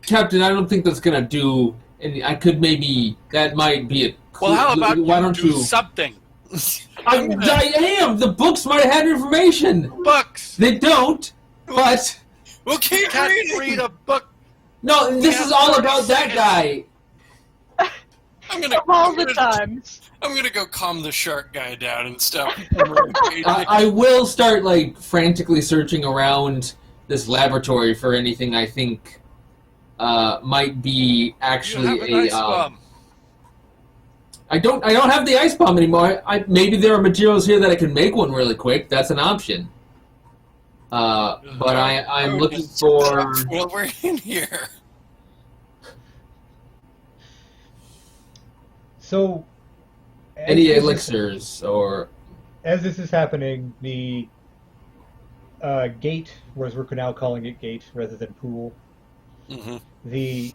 B: Captain, I don't think that's gonna do. And I could that might be a.
C: Well, how about
B: why don't
C: do something?
B: I am. The books might have had information.
C: Books.
B: They don't, but.
E: Well, keep
C: Can't
E: reading.
C: read a book.
B: No, this is all about that guy.
A: Of all the times.
E: I'm gonna go calm the shark guy down and stop.
B: I will start frantically searching around this laboratory for anything I think might be actually
C: You have a nice bum.
B: I don't have the ice bomb anymore. Maybe there are materials here that I can make one really quick. That's an option. But I'm looking for...
E: Well, we're in here.
D: So,
B: Any elixirs or...
D: As this is happening, the gate, whereas we're now calling it gate rather than pool,
E: Mm-hmm.
D: the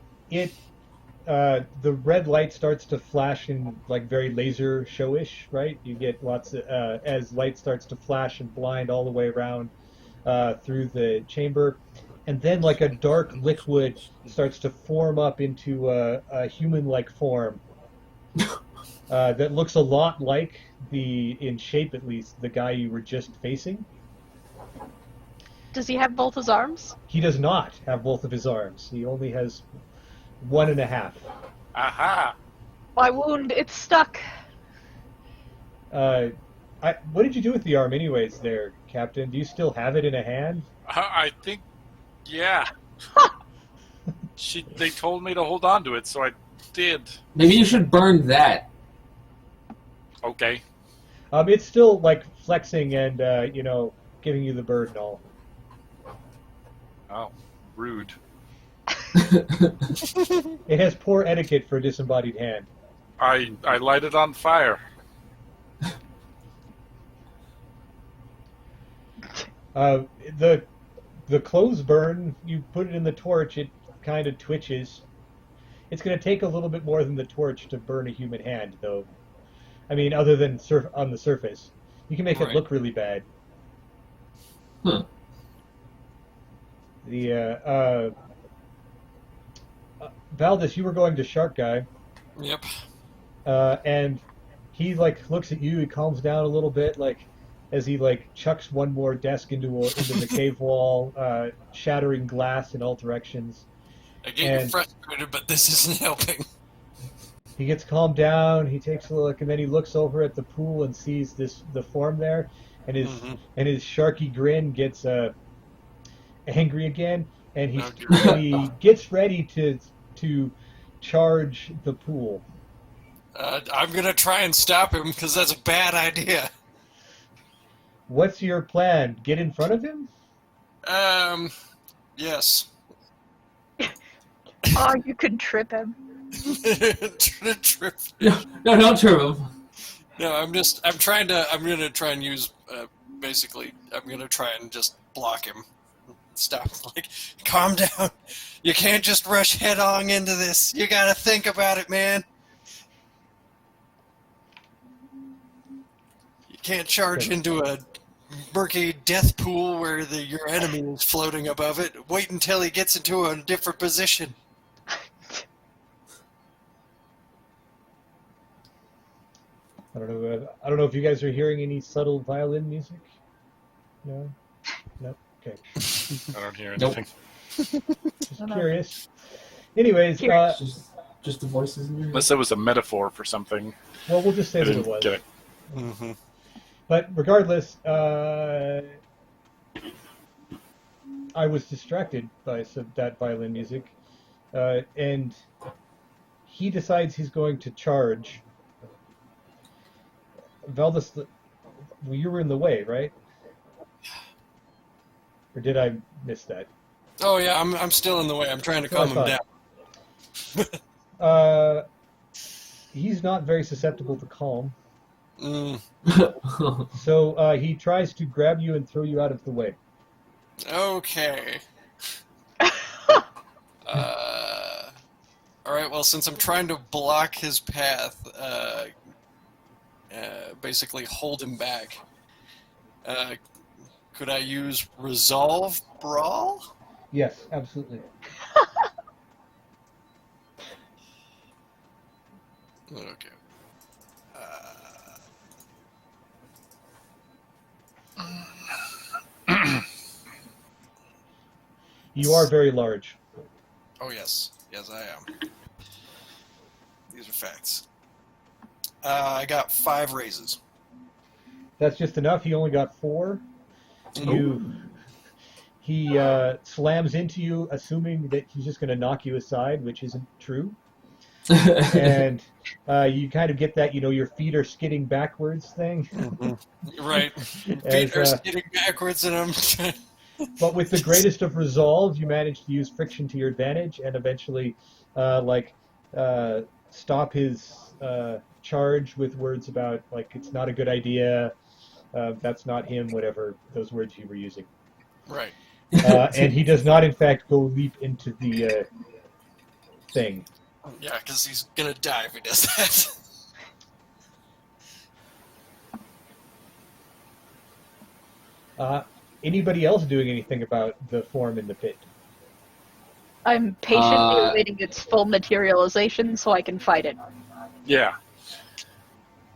D: red light starts to flash in like very laser showish, right? You get lots of as light starts to flash and blind all the way around through the chamber, and then like a dark liquid starts to form up into a human-like form that looks a lot like in shape at least, the guy you were just facing.
A: Does he have both his arms?
D: He does not have both of his arms. He only has 1.5.
C: Aha!
A: My wound, it's stuck.
D: What did you do with the arm anyways there, Captain? Do you still have it in a hand?
C: I think, yeah. They told me to hold on to it, so I did.
B: Maybe you should burn that.
C: Okay.
D: It's still like flexing and giving you the bird and all.
C: Oh, rude.
D: It has poor etiquette for a disembodied hand.
C: I light it on fire.
D: The clothes burn. You put it in the torch. It kind of twitches. It's going to take a little bit more than the torch to burn a human hand, though. I mean, other than on the surface, you can make it look really bad.
B: Huh.
D: The Valdis, you were going to Shark Guy.
E: Yep.
D: And he like looks at you. He calms down a little bit, like as he like chucks one more desk into the cave wall, shattering glass in all directions.
E: I get you frustrated, but this isn't helping.
D: He gets calmed down. He takes a look, and then he looks over at the pool and sees the form there, and his sharky grin gets angry again, and he gets ready to charge the pool.
E: I'm gonna try and stop him because that's a bad idea.
D: What's your plan? Get in front of him?
E: Yes.
A: Oh, you could trip him.
E: Trip.
B: No, don't trip him.
E: No, I'm gonna try and use, basically, I'm gonna try and just block him. Stop, like, calm down. You can't just rush headlong into this. You gotta think about it, man. You can't charge into a murky death pool where your enemy is floating above it. Wait until he gets into a different position.
D: I don't know if you guys are hearing any subtle violin music. No. Okay.
C: I don't hear anything.
D: Just curious. Anyways,
B: just the voices in your
C: Unless it was a metaphor for something.
D: well, we'll just say
C: I
D: that it
C: didn't
D: was.
C: get it.
E: Mm-hmm.
D: But regardless, I was distracted by that violin music, and he decides he's going to charge. Valdis, you were in the way, right? Or did I miss that?
E: Oh yeah, I'm still in the way. I'm trying to calm him down.
D: He's not very susceptible to calm,
E: Mm.
D: so he tries to grab you and throw you out of the way.
E: Okay. Alright, well, since I'm trying to block his path, basically hold him back, could I use Resolve Brawl?
D: Yes, absolutely.
E: Okay.
D: You are very large.
E: Oh, yes. Yes, I am. These are facts. I got 5 raises.
D: That's just enough. He only got 4. He slams into you, assuming that he's just going to knock you aside, which isn't true. and you kind of get that, your feet are skidding backwards thing.
E: Right.
D: As,
E: Feet are skidding backwards, and I'm.
D: but with the greatest of resolve, you manage to use friction to your advantage and eventually, stop his charge with words about, like, it's not a good idea, that's not him, whatever those words you were using.
E: Right.
D: And he does not, in fact, go leap into the thing.
E: Yeah, because he's gonna die if he does that.
D: Anybody else doing anything about the form in the pit?
A: I'm patiently awaiting its full materialization so I can fight it.
C: Yeah.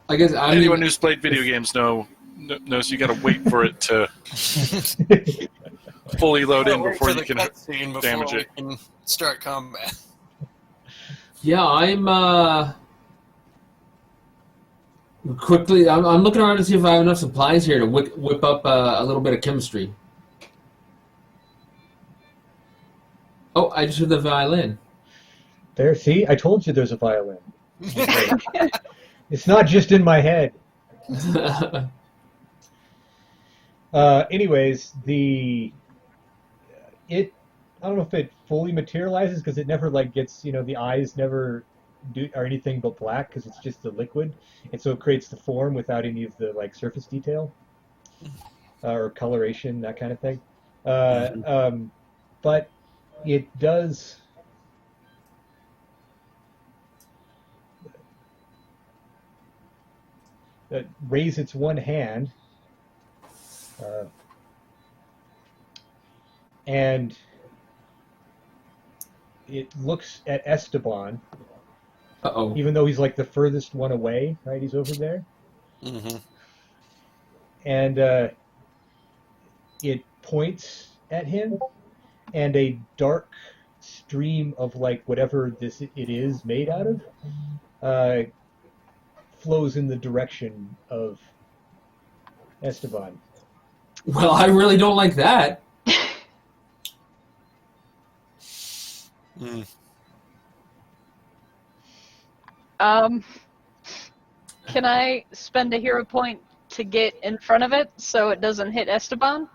B: I guess
C: Anyone who's played video games knows you got to wait for it to fully load in before you can damage it.
E: We can start combat.
B: Yeah, I'm quickly. I'm looking around to see if I have enough supplies here to whip up a little bit of chemistry. Oh, I just heard the violin.
D: There, see? I told you there's a violin. It's not just in my head. Anyways, I don't know if it fully materializes because it never gets, the eyes never are anything but black because it's just the liquid, and so it creates the form without any of the surface detail or coloration, that kind of thing. But it does. Raise its one hand, and it looks at Esteban.
B: Uh-oh.
D: Even though he's the furthest one away, right? He's over there.
E: Mm-hmm.
D: And it points at him, and a dark stream of whatever it is made out of flows in the direction of Esteban.
B: Well, I really don't like that.
E: Mm.
A: Can I spend a hero point to get in front of it so it doesn't hit Esteban?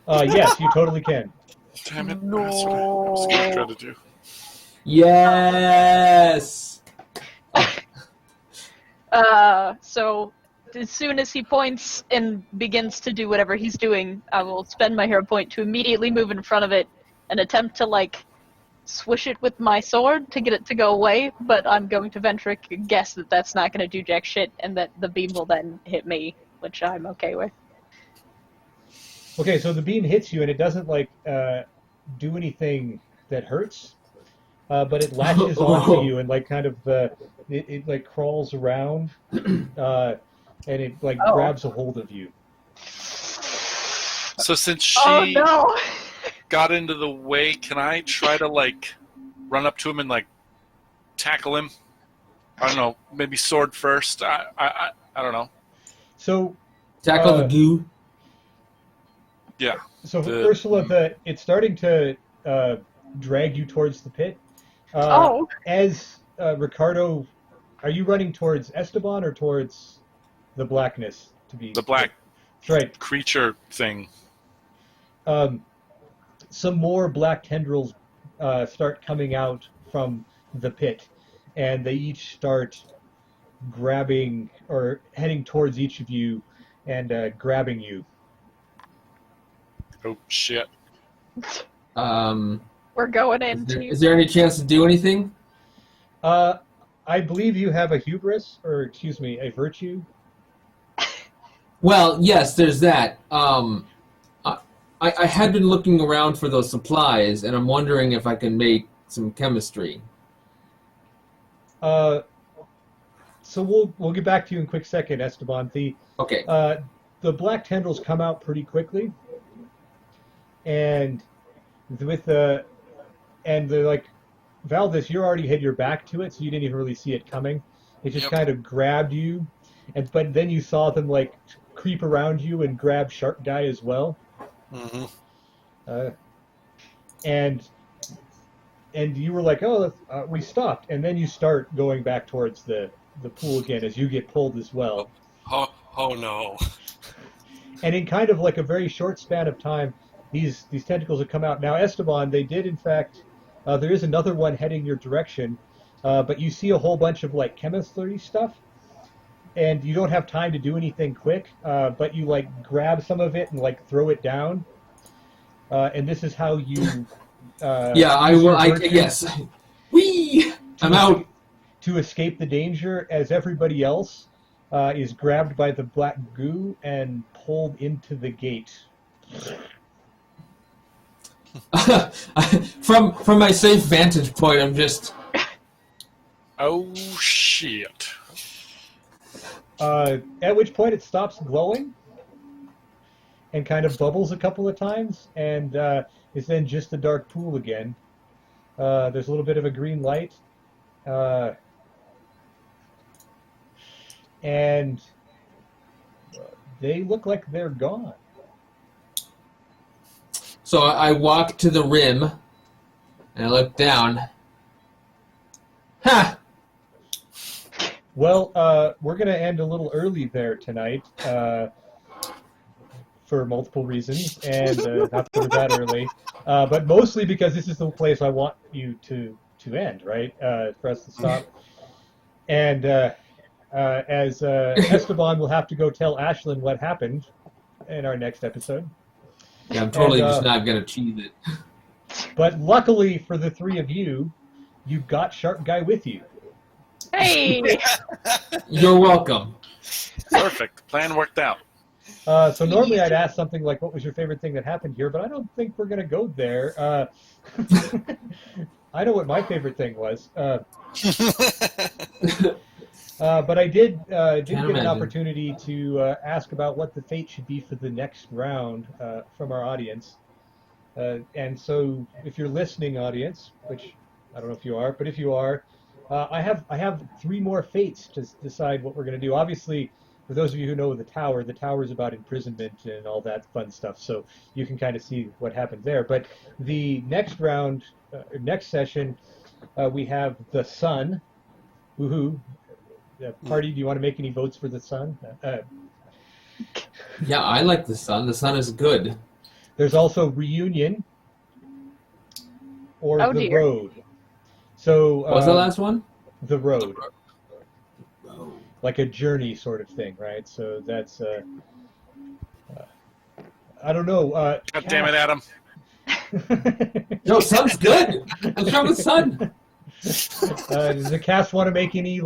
D: Yes, you totally can.
C: Damn it. That's what I was going to try to do.
B: Yes.
A: So as soon as he points and begins to do whatever he's doing, I will spend my hero point to immediately move in front of it and attempt to swish it with my sword to get it to go away, but I'm going to venture a guess that that's not going to do jack shit and that the beam will then hit me, which I'm okay with.
D: Okay, so the beam hits you and it doesn't do anything that hurts, but it latches onto you and it crawls around and it grabs a hold of you.
C: So since she
A: no.
C: got into the way, can I try to run up to him and tackle him? I don't know, maybe sword first. I don't know.
D: So
B: tackle the goo.
C: Yeah.
D: So Ursula, it's starting to drag you towards the pit. As Ricardo, are you running towards Esteban or towards the blackness? The black
C: That's right. Creature thing.
D: Some more black tendrils start coming out from the pit, and they each start grabbing or heading towards each of you and grabbing you.
C: Oh shit.
A: We're going into.
B: Is there any chance to do anything?
D: I believe you have a hubris, or excuse me, a virtue.
B: Well, yes, there's that. I had been looking around for those supplies, and I'm wondering if I can make some chemistry.
D: So we'll get back to you in a quick second, Esteban.
B: Okay.
D: The black tendrils come out pretty quickly, and they're like, Valdez, you already had your back to it, so you didn't even really see it coming. It just kind of grabbed you, but then you saw them creep around you and grab Shark Guy as well.
E: Mm-hmm.
D: And and you were like, oh, we stopped, and then you start going back towards the pool again as you get pulled as well.
E: Oh no.
D: And in kind of like a very short span of time, these tentacles have come out. Now, Esteban, they did in fact. There is another one heading your direction, but you see a whole bunch of like chemistry stuff, and you don't have time to do anything quick. But you like grab some of it and like throw it down, and this is how you.
B: Yeah, I
D: use
B: will.
D: your virtue
B: Yes. Whee! I'm out.
D: to escape the danger, as everybody else is grabbed by the black goo and pulled into the gate.
B: From my safe vantage point, I'm just.
C: Oh shit!
D: At which point it stops glowing and kind of bubbles a couple of times, and is then just a dark pool again. There's a little bit of a green light, and they look like they're gone.
B: So I walk to the rim, and I look down. Ha!
D: Well, we're going to end a little early there tonight for multiple reasons, and not that we're that early, but mostly because this is the place I want you to end, right? For us to stop. And as Esteban will have to go tell Ashlyn what happened in our next episode.
B: Yeah, I'm totally
D: And,
B: just not gonna cheese it.
D: But luckily for the three of you, you've got Sharp Guy with you.
A: Hey!
B: You're welcome.
C: Perfect. Plan worked out.
D: So normally I'd ask something like, what was your favorite thing that happened here? But I don't think we're going to go there. I know what my favorite thing was. But I did get an opportunity to ask about what the fate should be for the next round from our audience. And so if you're listening, audience, which I don't know if you are, but if you are, I have 3 more fates to decide what we're going to do. Obviously, for those of you who know the tower is about imprisonment and all that fun stuff, so you can kind of see what happened there. But the next round, next session, we have the sun. Woohoo! Party, do you want to make any votes for the sun?
B: Yeah, I like the sun. The sun is good.
D: There's also reunion or the
A: dear.
D: road. So
B: What was the last one?
D: The road.
B: Oh.
D: Like a journey sort of thing, right? So that's I don't know.
C: God damn it, Adam.
B: No, sun's good. What's wrong with sun?
D: Does the cast want to make any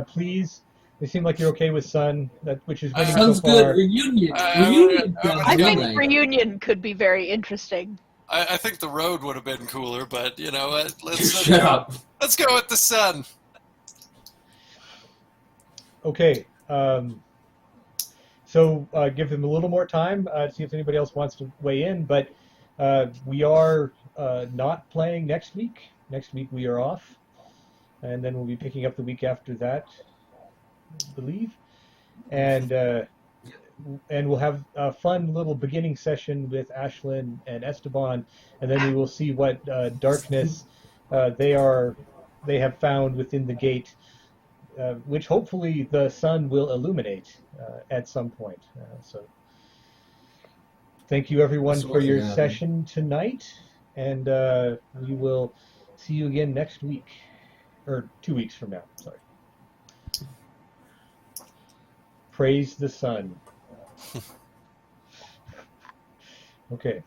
D: please? They seem like you're okay with sun, which is winning
B: Sun's
D: so far.
B: good. Reunion. Reunion.
A: I think reunion could be very interesting.
E: I think the road would have been cooler, but you know what?
B: Shut up.
E: Let's go with the sun.
D: Okay. So give them a little more time to see if anybody else wants to weigh in. But we are not playing next week. Next week we are off, and then we'll be picking up the week after that, I believe. And we'll have a fun little beginning session with Ashlyn and Esteban, and then we will see what darkness they have found within the gate, which hopefully the sun will illuminate at some point. So thank you everyone for your session tonight, and we will see you again next week, or 2 weeks from now. Sorry. Praise the sun. Okay.